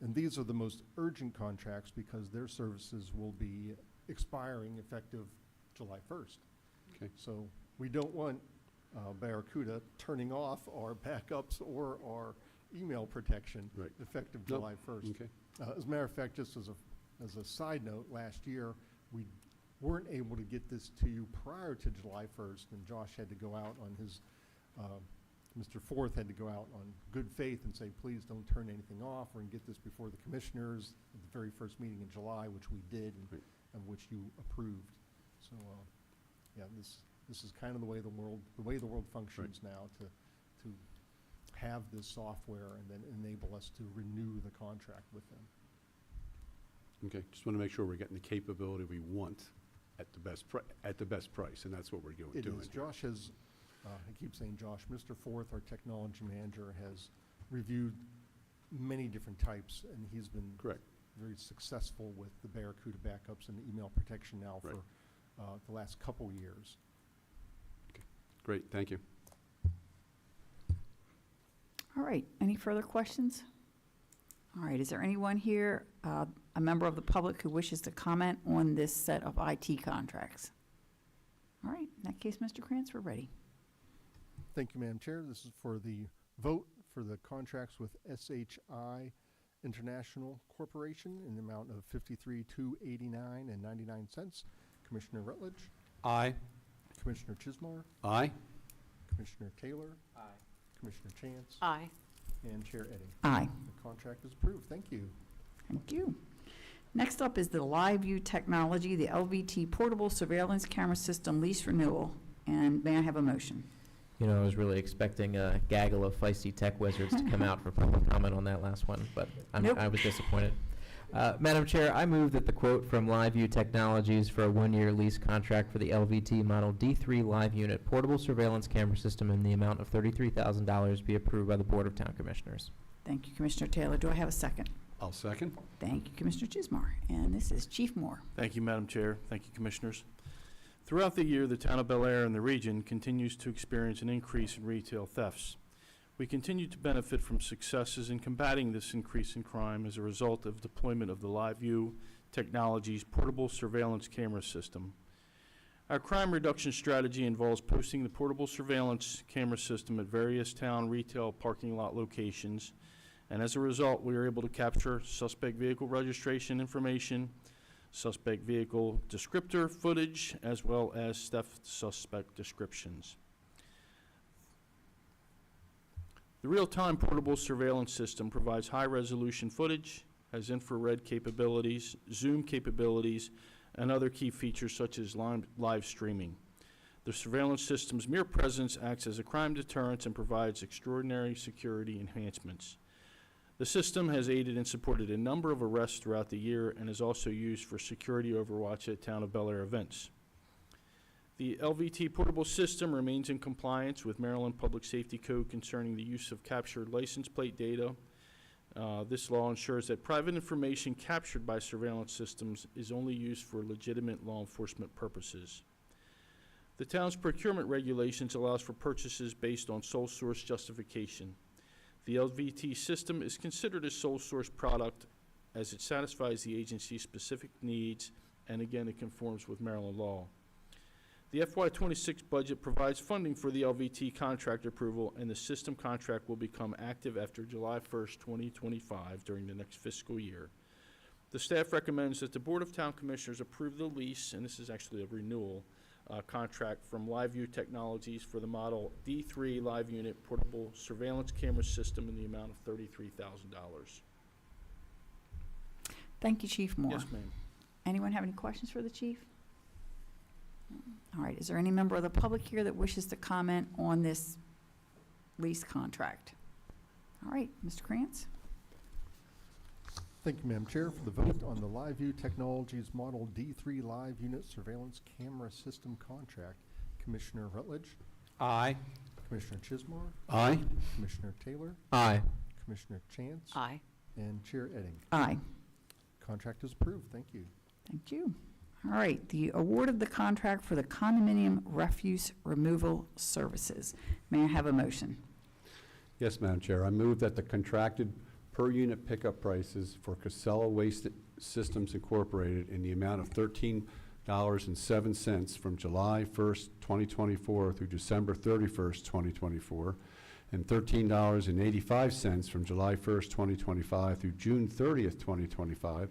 And these are the most urgent contracts, because their services will be expiring effective July 1st. Okay. So we don't want Barracuda turning off our backups or our email protection Right. effective Nope. July 1st. Okay. As a matter of fact, just as a side note, last year, we weren't able to get this to you prior to July 1st, and Josh had to go out on his, Mr. Forth had to go out on good faith and say, please don't turn anything off, or get this before the commissioners at the very first meeting in July, which we did, Right. and which you approved. So, yeah, this is kind of the way the world functions now, to have this software and then enable us to renew the contract with them. Okay, just want to make sure we're getting the capability we want at the best price, and that's what we're doing. It is. Josh has, I keep saying Josh, Mr. Forth, our technology manager, has reviewed many different types, and he's been Correct. very successful with the Barracuda backups and email protection now Right. for the last couple years. Great, thank you. All right, any further questions? All right, is there anyone here, a member of the public, who wishes to comment on this set of IT contracts? All right, in that case, Mr. Krantz, we're ready. Thank you, Madam Chair. This is for the vote for the contracts with SHI International Corporation in the amount of $53,289.99. Commissioner Rutledge, Aye. Commissioner Chismar, Aye. Commissioner Taylor, Aye. Commissioner Chance, Aye. and Chair Edding. Aye. The contract is approved. Thank you. Thank you. Next up is the LiveView Technology, the LVT Portable Surveillance Camera System lease renewal. And may I have a motion? You know, I was really expecting a gaggle of feisty tech wizards to come out for public comment on that last one, but Nope. I was disappointed. Madam Chair, I move that the quote from LiveView Technologies for a one-year lease contract for the LVT Model D3 Live Unit Portable Surveillance Camera System in the amount of $33,000 be approved by the Board of Town Commissioners. Thank you, Commissioner Taylor. Do I have a second? I'll second. Thank you, Commissioner Chismar. And this is Chief Moore. Thank you, Madam Chair. Thank you, Commissioners. Throughout the year, the town of Bel Air and the region continues to experience an increase in retail thefts. We continue to benefit from successes in combating this increase in crime as a result of deployment of the LiveView Technologies portable surveillance camera system. Our crime reduction strategy involves posting the portable surveillance camera system at various town retail parking lot locations, and as a result, we are able to capture suspect vehicle registration information, suspect vehicle descriptor footage, as well as theft suspect descriptions. The real-time portable surveillance system provides high-resolution footage, has infrared capabilities, zoom capabilities, and other key features such as live streaming. The surveillance system's mere presence acts as a crime deterrent and provides extraordinary security enhancements. The system has aided and supported a number of arrests throughout the year and is also used for security overwatch at Town of Bel Air events. The LVT portable system remains in compliance with Maryland Public Safety Code concerning the use of captured license plate data. This law ensures that private information captured by surveillance systems is only used for legitimate law enforcement purposes. The town's procurement regulations allows for purchases based on sole source justification. The LVT system is considered a sole source product as it satisfies the agency's specific needs, and again, it conforms with Maryland law. The FY26 budget provides funding for the LVT contract approval, and the system contract will become active after July 1st, 2025 during the next fiscal year. The staff recommends that the Board of Town Commissioners approve the lease, and this is actually a renewal, contract from LiveView Technologies for the Model D3 Live Unit Portable Surveillance Camera System in the amount of $33,000. Thank you, Chief Moore. Yes, ma'am. Anyone have any questions for the chief? All right, is there any member of the public here that wishes to comment on this lease contract? All right, Mr. Krantz? Thank you, Madam Chair. For the vote on the LiveView Technologies Model D3 Live Unit Surveillance Camera System contract, Commissioner Rutledge, Aye. Commissioner Chismar, Aye. Commissioner Taylor, Aye. Commissioner Chance, Aye. and Chair Edding. Aye. Contract is approved. Thank you. Thank you. All right, the award of the contract for the condominium refuse removal services. May I have a motion? Yes, Madam Chair. I move that the contracted per-unit pickup prices for Casella Waste Systems Incorporated in the amount of $13.07 from July 1st, 2024 through December 31st, 2024, and $13.85 from July 1st, 2025 through June 30th, 2025.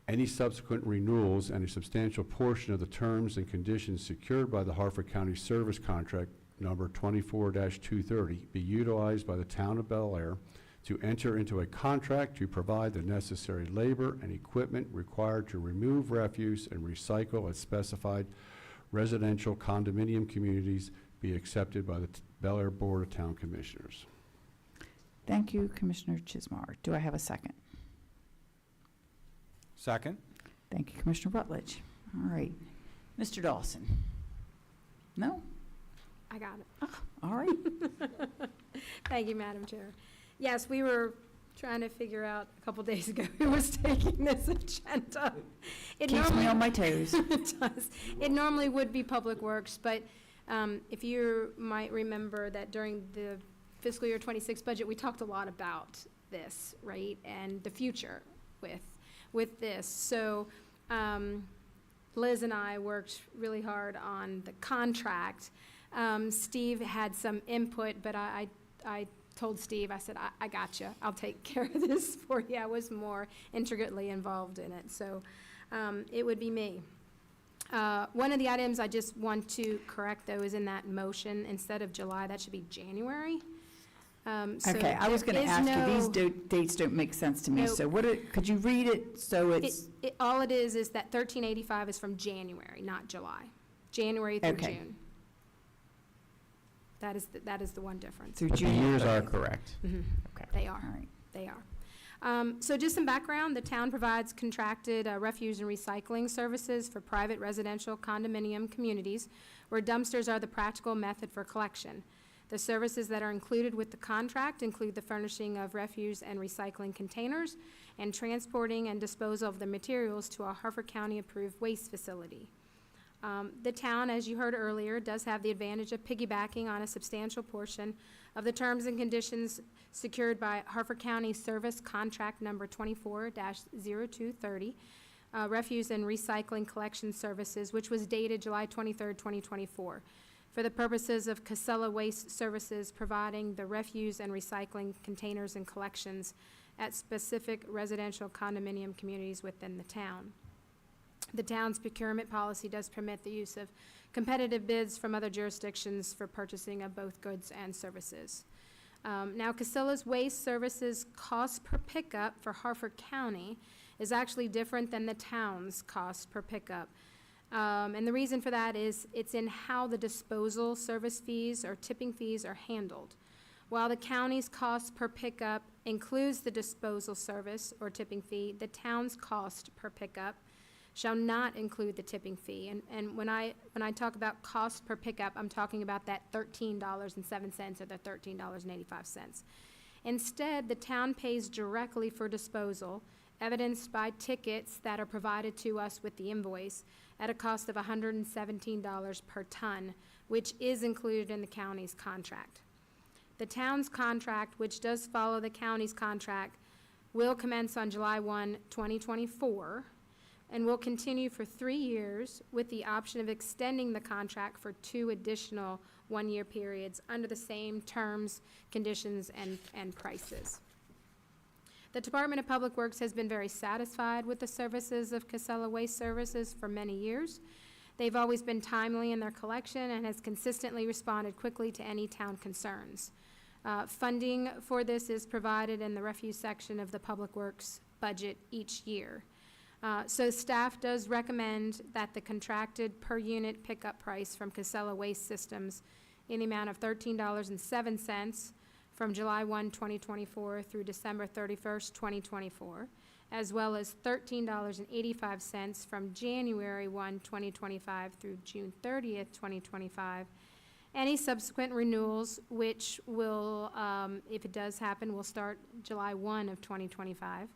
Any subsequent renewals and a substantial portion of the terms and conditions secured by the Harford County Service Contract number 24-230 be utilized by the Town of Bel Air to enter into a contract to provide the necessary labor and equipment required to remove refuse and recycle at specified residential condominium communities be accepted by the Bel Air Board of Town Commissioners. Thank you, Commissioner Chismar. Do I have a second? Second. Thank you, Commissioner Rutledge. All right. Mr. Dawson? No? I got it. All right. Thank you, Madam Chair. Yes, we were trying to figure out a couple days ago who was taking this agenda. It Keeps me normally- on my toes. It does. It normally would be Public Works, but if you might remember that during the fiscal year 26 budget, we talked a lot about this, right? And the future with this. So Liz and I worked really hard on the contract. Steve had some input, but I told Steve, I said, I got you. I'll take care of this for you. I was more intricately involved in it, so it would be me. One of the items I just want to correct, though, is in that motion, instead of July, that should be January. So Okay, I was there going to is ask you, these no- dates don't make sense to me, Nope. so could you read it so it's, All it is that 1385 is from January, not July. January through Okay. June. That is the one difference. through But the June? years are correct. Mhm. Okay. They All are. right. They are. So just some background, the town provides contracted refuse and recycling services for private residential condominium communities where dumpsters are the practical method for collection. The services that are included with the contract include the furnishing of refuse and recycling containers and transporting and disposal of the materials to a Harford County-approved waste facility. The town, as you heard earlier, does have the advantage of piggybacking on a substantial portion of the terms and conditions secured by Harford County Service Contract Number 24-0230, Refuse and Recycling Collection Services, which was dated July 23rd, 2024, for the purposes of Casella Waste Services providing the refuse and recycling containers and collections at specific residential condominium communities within the town. The town's procurement policy does permit the use of competitive bids from other jurisdictions for purchasing of both goods and services. Now, Casella's waste services cost per pickup for Harford County is actually different than the town's cost per pickup. And the reason for that is it's in how the disposal service fees or tipping fees are handled. While the county's cost per pickup includes the disposal service or tipping fee, the town's cost per pickup shall not include the tipping fee. And when I talk about cost per pickup, I'm talking about that $13.07 or the $13.85. Instead, the town pays directly for disposal, evidenced by tickets that are provided to us with the invoice at a cost of $117 per ton, which is included in the county's contract. The town's contract, which does follow the county's contract, will commence on July 1, 2024, and will continue for 3 years with the option of extending the contract for 2 additional one-year periods under the same terms, conditions, and prices. The Department of Public Works has been very satisfied with the services of Casella Waste Services for many years. They've always been timely in their collection and has consistently responded quickly to any town concerns. Funding for this is provided in the refuse section of the Public Works budget each year. So staff does recommend that the contracted per unit pickup price from Casella Waste Systems in the amount of $13.07 from July 1, 2024 through December 31st, 2024, as well as $13.85 from January 1, 2025 through June 30th, 2025. Any subsequent renewals, which will, if it does happen, will start July 1 of 2025.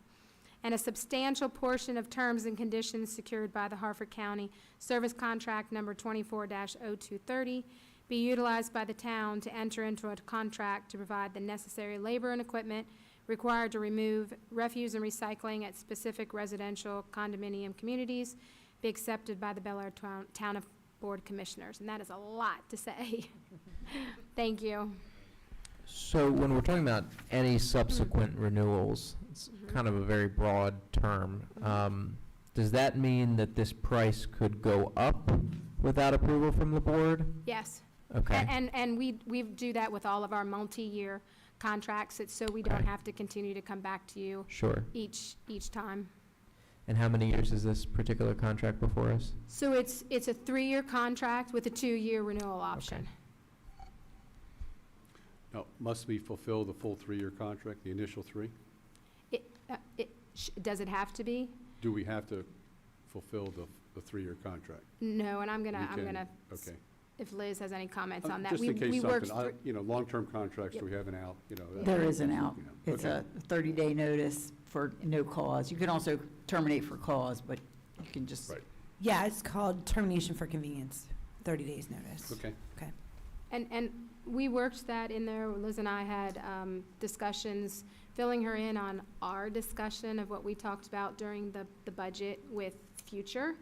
And a substantial portion of terms and conditions secured by the Harford County Service Contract Number 24-0230 be utilized by the town to enter into a contract to provide the necessary labor and equipment required to remove refuse and recycling at specific residential condominium communities, be accepted by the Bel Air Town of Board Commissioners. And that is a lot to say. Thank you. So when we're talking about any subsequent renewals, it's kind of a very broad term. Does that mean that this price could go up without approval from the board? Yes. Okay. And we do that with all of our multi-year contracts. It's so we don't Okay. have to continue to come back to you Sure. each time. And how many years is this particular contract before us? So it's a 3-year contract with a 2-year renewal option. Now, must we fulfill the full 3-year contract, the initial 3? Does it have to be? Do we have to fulfill the 3-year contract? No, and I'm We gonna, can- Okay. if Liz has any comments on that. Just in We case worked something, through- you know, long-term contracts, Yep. do we have an out, you know? that- There is an out. you know. It's Okay. a 30-day notice for no cause. You can also terminate for cause, but you can just, Right. Yeah, it's called termination for convenience, 30 days notice. Okay. And we worked that in there. Liz and I had discussions, filling her in on our discussion of what we talked about during the budget with future.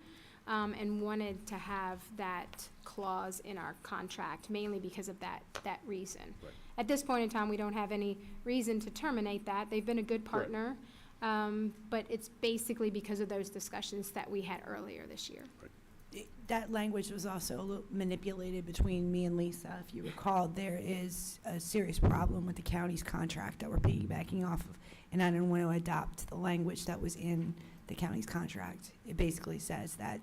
and wanted to have that clause in our contract, mainly because of that reason. Right. At this point in time, we don't have any reason to terminate that. They've been a good partner, but it's basically because of those discussions that we had earlier this year. That language was also a little manipulated between me and Lisa. If you recall, there is a serious problem with the county's contract that we're piggybacking off of, and I didn't want to adopt the language that was in the county's contract. It basically says that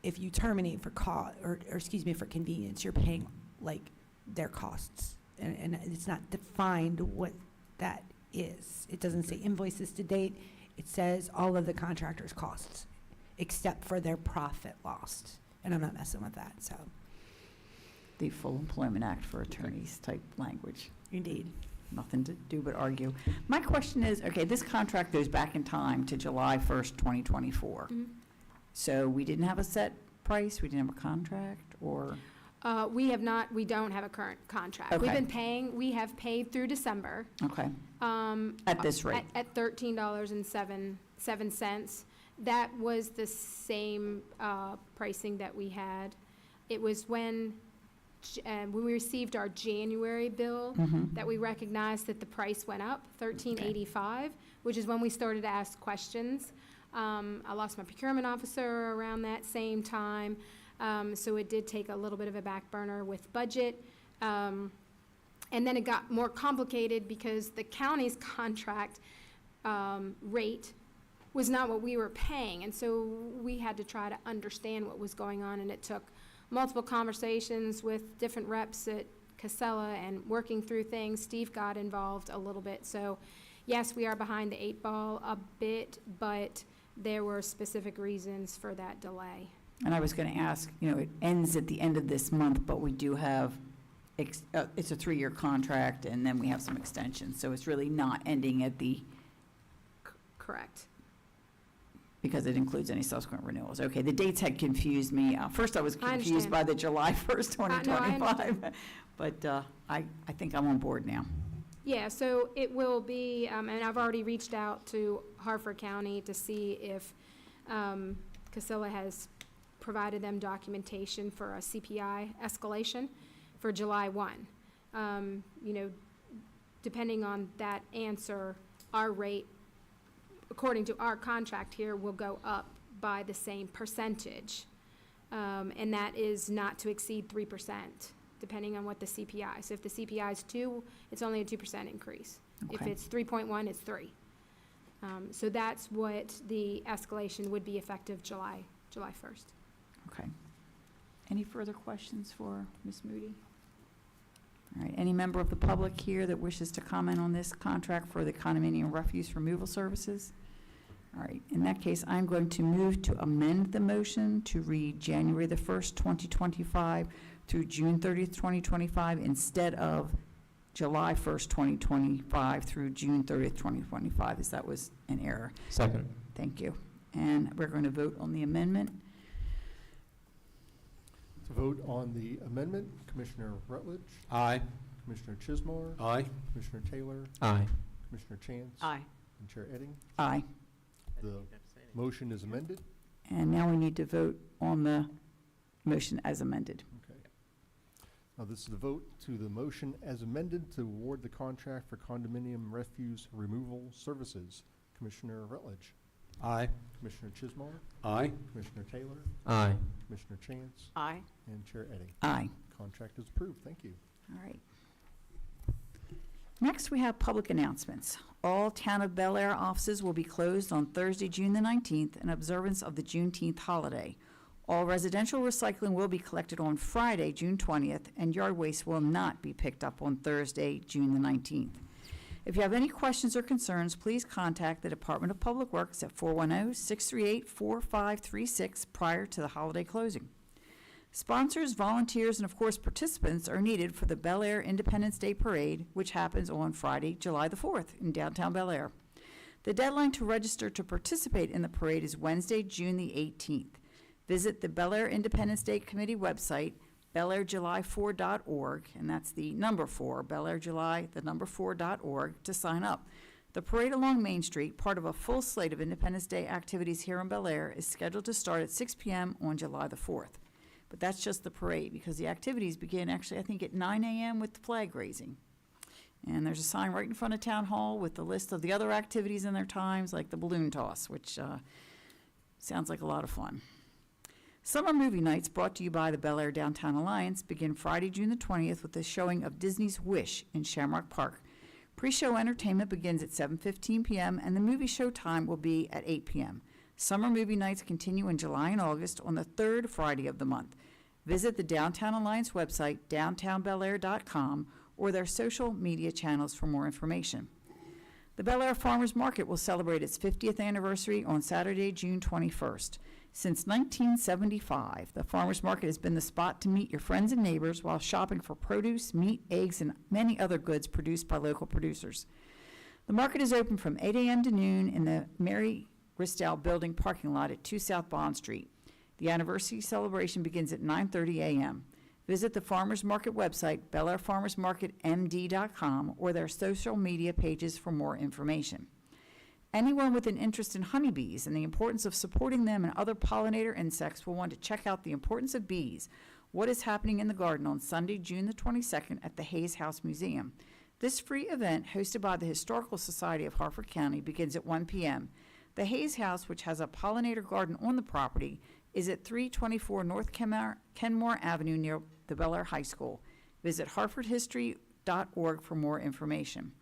if you terminate for for convenience, you're paying like their costs, and it's not defined what that is. It doesn't say invoices to date. It says all of the contractor's costs, except for their profit lost, and I'm not messing with that, so. The Full Employment Act for attorneys type language. Indeed. Nothing to do but argue. My question is, okay, this contract goes back in time to July 1st, 2024. Mhm. So we didn't have a set price, we didn't have a contract, or? We don't have a current contract. Okay. We have paid through December. Okay, at this rate? At $13.07. That was the same pricing that we had. It was when we received our January bill Mhm. that we recognized that the price went up, $13.85, which is when we started to ask questions. I lost my procurement officer around that same time, so it did take a little bit of a back burner with budget. And then it got more complicated because the county's contract rate was not what we were paying, and so we had to try to understand what was going on, and it took multiple conversations with different reps at Casella and working through things. Steve got involved a little bit, so yes, we are behind the 8 ball a bit, but there were specific reasons for that delay. And I was going to ask, it ends at the end of this month, but we do have, it's a 3-year contract, and then we have some extensions, so it's really not ending at the, Correct. because it includes any subsequent renewals. Okay, the dates had confused me. First, I was I confused understand. by the July 1st, No, I 2025, but I think I'm on board now. Yeah, so it will be, and I've already reached out to Harford County to see if Casella has provided them documentation for a CPI escalation for July 1. Depending on that answer, our rate, according to our contract here, will go up by the same percentage. And that is not to exceed 3%, depending on what the CPI. So if the CPI is 2, it's only a 2% increase. If Okay. it's 3.1, it's 3. So that's what the escalation would be effective July 1st. Okay. Any further questions for Ms. Moody? All right, any member of the public here that wishes to comment on this contract for the condominium refuse removal services? All right, in that case, I'm going to move to amend the motion to read January the 1st, 2025 through June 30th, 2025, instead of July 1st, 2025 through June 30th, 2025, as that was an error. Second. Thank you. And we're going to vote on the amendment. To vote on the amendment, Commissioner Rutledge, Aye. Commissioner Chismar, Aye. Commissioner Taylor, Aye. Commissioner Chance. Aye. And Chair Edding. Aye. The motion is amended. And now we need to vote on the motion as amended. Okay. Now, this is the vote to the motion as amended to award the contract for condominium refuse removal services. Commissioner Rutledge, Aye. Commissioner Chismar, Aye. Commissioner Taylor, Aye. Commissioner Chance, Aye. and Chair Edding. Aye. Contract is approved. Thank you. All right. Next, we have public announcements. All Town of Bel Air offices will be closed on Thursday, June the 19th, in observance of the Juneteenth holiday. All residential recycling will be collected on Friday, June 20th, and yard waste will not be picked up on Thursday, June the 19th. If you have any questions or concerns, please contact the Department of Public Works at 410-638-4536 prior to the holiday closing. Sponsors, volunteers, and of course participants are needed for the Bel Air Independence Day Parade, which happens on Friday, July the 4th in downtown Bel Air. The deadline to register to participate in the parade is Wednesday, June the 18th. Visit the Bel Air Independence Day Committee website, belairjuly4.org, and that's the number 4, Bel Air July, the number 4.org, to sign up. The parade along Main Street, part of a full slate of Independence Day activities here in Bel Air, is scheduled to start at 6 p.m. on July the 4th. But that's just the parade, because the activities begin actually, I think, at 9 a.m. with the flag raising. And there's a sign right in front of Town Hall with the list of the other activities and their times, like the balloon toss, which sounds like a lot of fun. Summer movie nights, brought to you by the Bel Air Downtown Alliance, begin Friday, June the 20th with the showing of Disney's Wish in Shamrock Park. Pre-show entertainment begins at 7:15 p.m. and the movie show time will be at 8 p.m. Summer movie nights continue in July and August on the third Friday of the month. Visit the Downtown Alliance website, downtownbelair.com, or their social media channels for more information. The Bel Air Farmers Market will celebrate its 50th anniversary on Saturday, June 21st. Since 1975, the Farmers Market has been the spot to meet your friends and neighbors while shopping for produce, meat, eggs, and many other goods produced by local producers. The market is open from 8 a.m. to noon in the Mary Ristow Building parking lot at 2 South Bond Street. The anniversary celebration begins at 9:30 a.m. Visit the Farmers Market website, belairfarmersmarketmd.com, or their social media pages for more information. Anyone with an interest in honeybees and the importance of supporting them and other pollinator insects will want to check out the importance of bees, what is happening in the garden on Sunday, June the 22nd at the Hayes House Museum. This free event, hosted by the Historical Society of Harford County, begins at 1 p.m. The Hayes House, which has a pollinator garden on the property, is at 324 North Kenmore Avenue near the Bel Air High School. Visit harfordhistory.org for more information.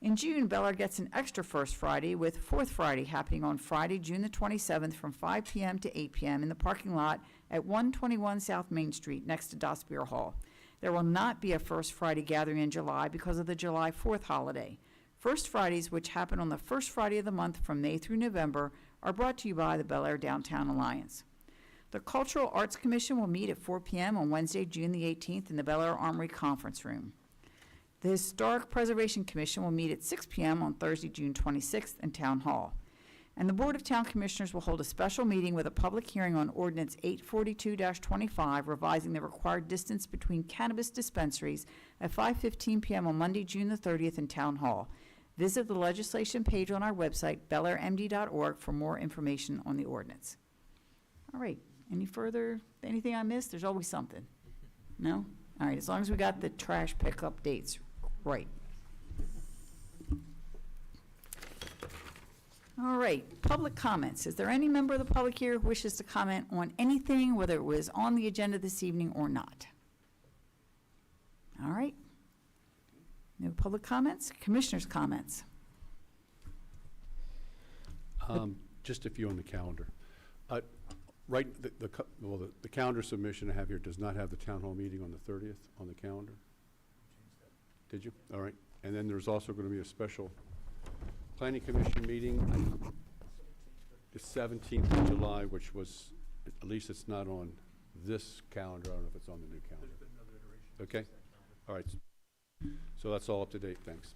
In June, Bel Air gets an extra First Friday, with Fourth Friday happening on Friday, June the 27th from 5 p.m. to 8 p.m. in the parking lot at 121 South Main Street next to Doss Beer Hall. There will not be a First Friday gathering in July because of the July 4th holiday. First Fridays, which happen on the first Friday of the month from May through November, are brought to you by the Bel Air Downtown Alliance. The Cultural Arts Commission will meet at 4 p.m. on Wednesday, June the 18th in the Bel Air Armory Conference Room. The Historic Preservation Commission will meet at 6 p.m. on Thursday, June 26th in Town Hall. And the Board of Town Commissioners will hold a special meeting with a public hearing on Ordinance 842-25, revising the required distance between cannabis dispensaries at 5:15 p.m. on Monday, June the 30th in Town Hall. Visit the legislation page on our website, belairmd.org, for more information on the ordinance. All right, anything I missed? There's always something. No? All right, as long as we got the trash pickup dates right. All right, public comments. Is there any member of the public here who wishes to comment on anything, whether it was on the agenda this evening or not? All right. No public comments? Commissioners' comments? Just a few on the calendar. Right, the calendar submission I have here does not have the town hall meeting on the 30th on the calendar. Did you? All right. And then there's also going to be a special planning commission meeting the 17th of July, which was, at least it's not on this calendar. I don't know if it's on the new calendar. Okay. All right. So that's all up to date. Thanks.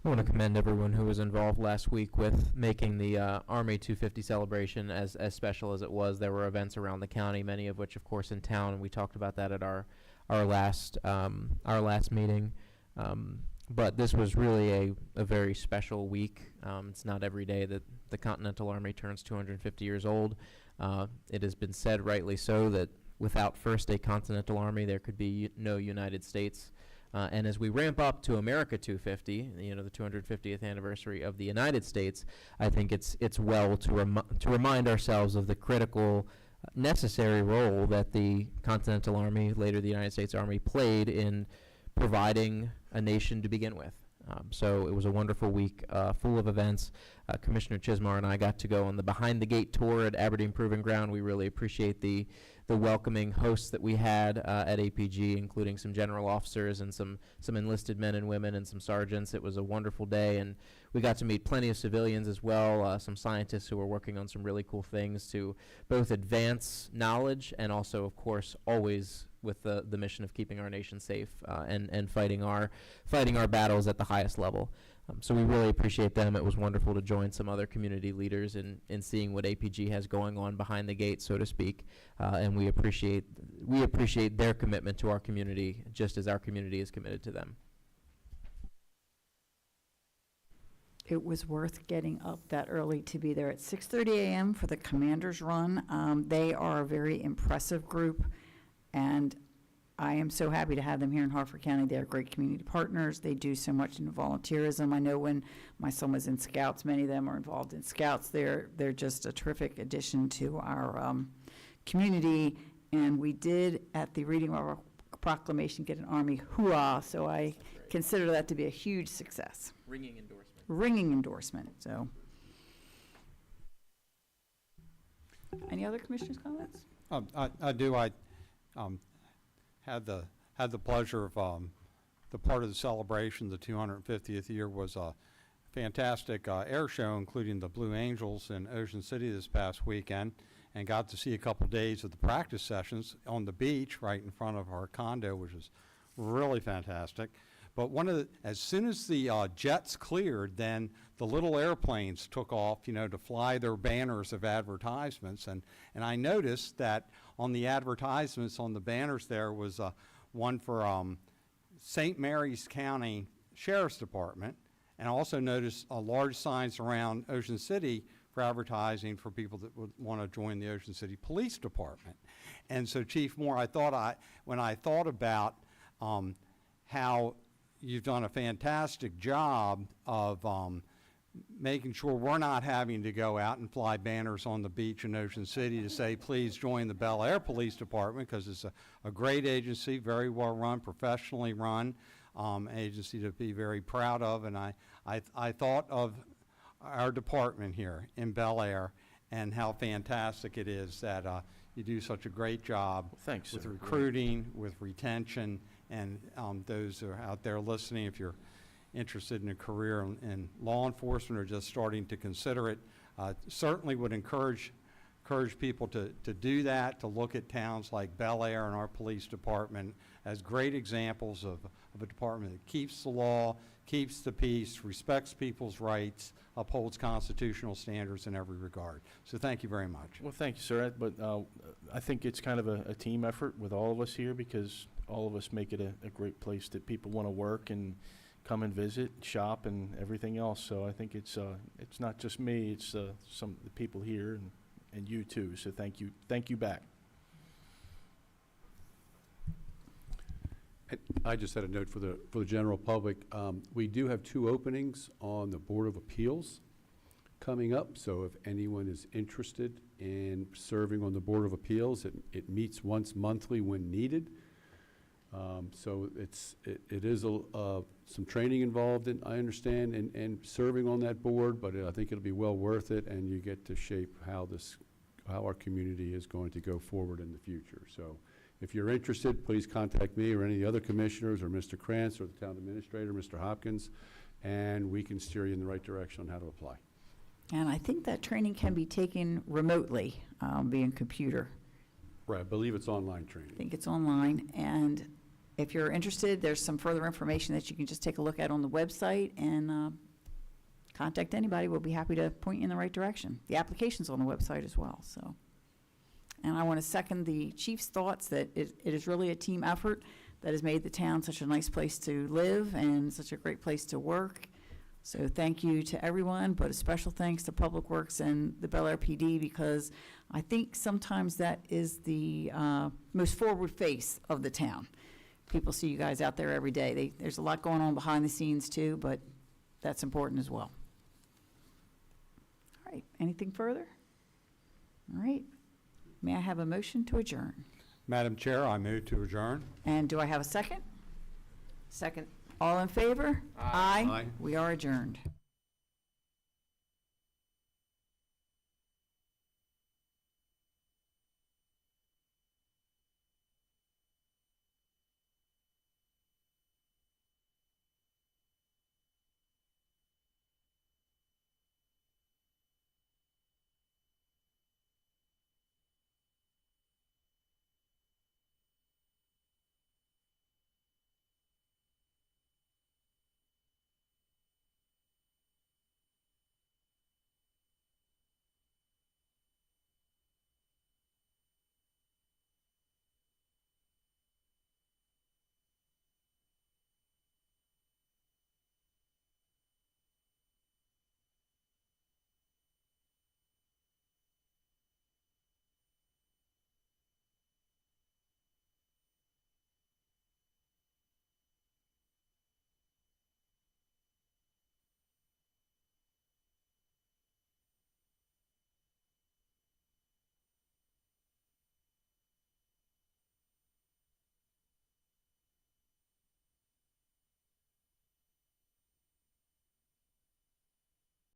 I want to commend everyone who was involved last week with making the Army 250 celebration as special as it was. There were events around the county, many of which, of course, in town, and we talked about that at our last meeting. But this was really a very special week. It's not every day that the Continental Army turns 250 years old. It has been said, rightly so, that without first a Continental Army, there could be no United States. And as we ramp up to America 250, the 250th anniversary of the United States, I think it's well to remind ourselves of the critical, necessary role that the Continental Army, later the United States Army, played in providing a nation to begin with. So it was a wonderful week, full of events. Commissioner Chismar and I got to go on the Behind the Gate tour at Aberdeen Proving Ground. We really appreciate the welcoming hosts that we had at APG, including some general officers and some enlisted men and women and some sergeants. It was a wonderful day, and we got to meet plenty of civilians as well, some scientists who were working on some really cool things to both advance knowledge and also, of course, always with the mission of keeping our nation safe and fighting our battles at the highest level. So we really appreciate them. It was wonderful to join some other community leaders in seeing what APG has going on behind the gate, so to speak. And we appreciate their commitment to our community just as our community is committed to them. it was worth getting up that early to be there at 6:30 a.m. for the Commander's Run. They are a very impressive group, and I am so happy to have them here in Hartford County. They're great community partners. They do so much in volunteerism. I know when my son was in Scouts, many of them are involved in Scouts. They're just a terrific addition to our community. And we did, at the reading of our proclamation, get an Army hoo-ah, so I consider that to be a huge success. Ringing endorsement. Ringing endorsement, so. Any other commissioners' comments? I do. I had the pleasure of the part of the celebration. The 250th year was a fantastic air show, including the Blue Angels in Ocean City this past weekend, and got to see a couple days of the practice sessions on the beach right in front of our condo, which was really fantastic. But as soon as the jets cleared, then the little airplanes took off, to fly their banners of advertisements. And I noticed that on the advertisements, on the banners, there was one for St. Mary's County Sheriff's Department. And I also noticed large signs around Ocean City for advertising for people that would want to join the Ocean City Police Department. And so, Chief Moore, when I thought about how you've done a fantastic job of making sure we're not having to go out and fly banners on the beach in Ocean City to say, please join the Bel Air Police Department, because it's a great agency, very well run, professionally run, agency to be very proud of. And I thought of our department here in Bel Air and how fantastic it is that you do such a great job Thanks, with sir. recruiting, with retention, and those who are out there listening, if you're interested in a career in law enforcement or just starting to consider it, certainly would encourage people to do that, to look at towns like Bel Air and our police department as great examples of a department that keeps the law, keeps the peace, respects people's rights, upholds constitutional standards in every regard. So thank you very much. Well, thank you, sir. But I think it's kind of a team effort with all of us here, because all of us make it a great place that people want to work and come and visit, shop, and everything else. So I think it's not just me, it's some of the people here and you too. So thank you back. I just had a note for the general public. We do have 2 openings on the Board of Appeals coming up, so if anyone is interested in serving on the Board of Appeals, it meets once monthly when needed. So it is some training involved in, I understand, in serving on that board, but I think it'll be well worth it, and you get to shape how our community is going to go forward in the future. So if you're interested, please contact me or any of the other commissioners, or Mr. Krantz, or the town administrator, Mr. Hopkins, and we can steer you in the right direction on how to apply. And I think that training can be taken remotely, via computer. Right, I believe it's online I training. think it's online, and if you're interested, there's some further information that you can just take a look at on the website, and contact anybody. We'll be happy to point you in the right direction. The application's on the website as well, so. And I want to second the chief's thoughts that it is really a team effort that has made the town such a nice place to live and such a great place to work. So thank you to everyone, but a special thanks to Public Works and the Bel Air PD, because I think sometimes that is the most forward face of the town. People see you guys out there every day. There's a lot going on behind the scenes too, but that's important as well. All right, anything further? All right, may I have a motion to adjourn? Madam Chair, I move to adjourn. And do I have a second? Second. All in favor? Aye. Aye. We are adjourned.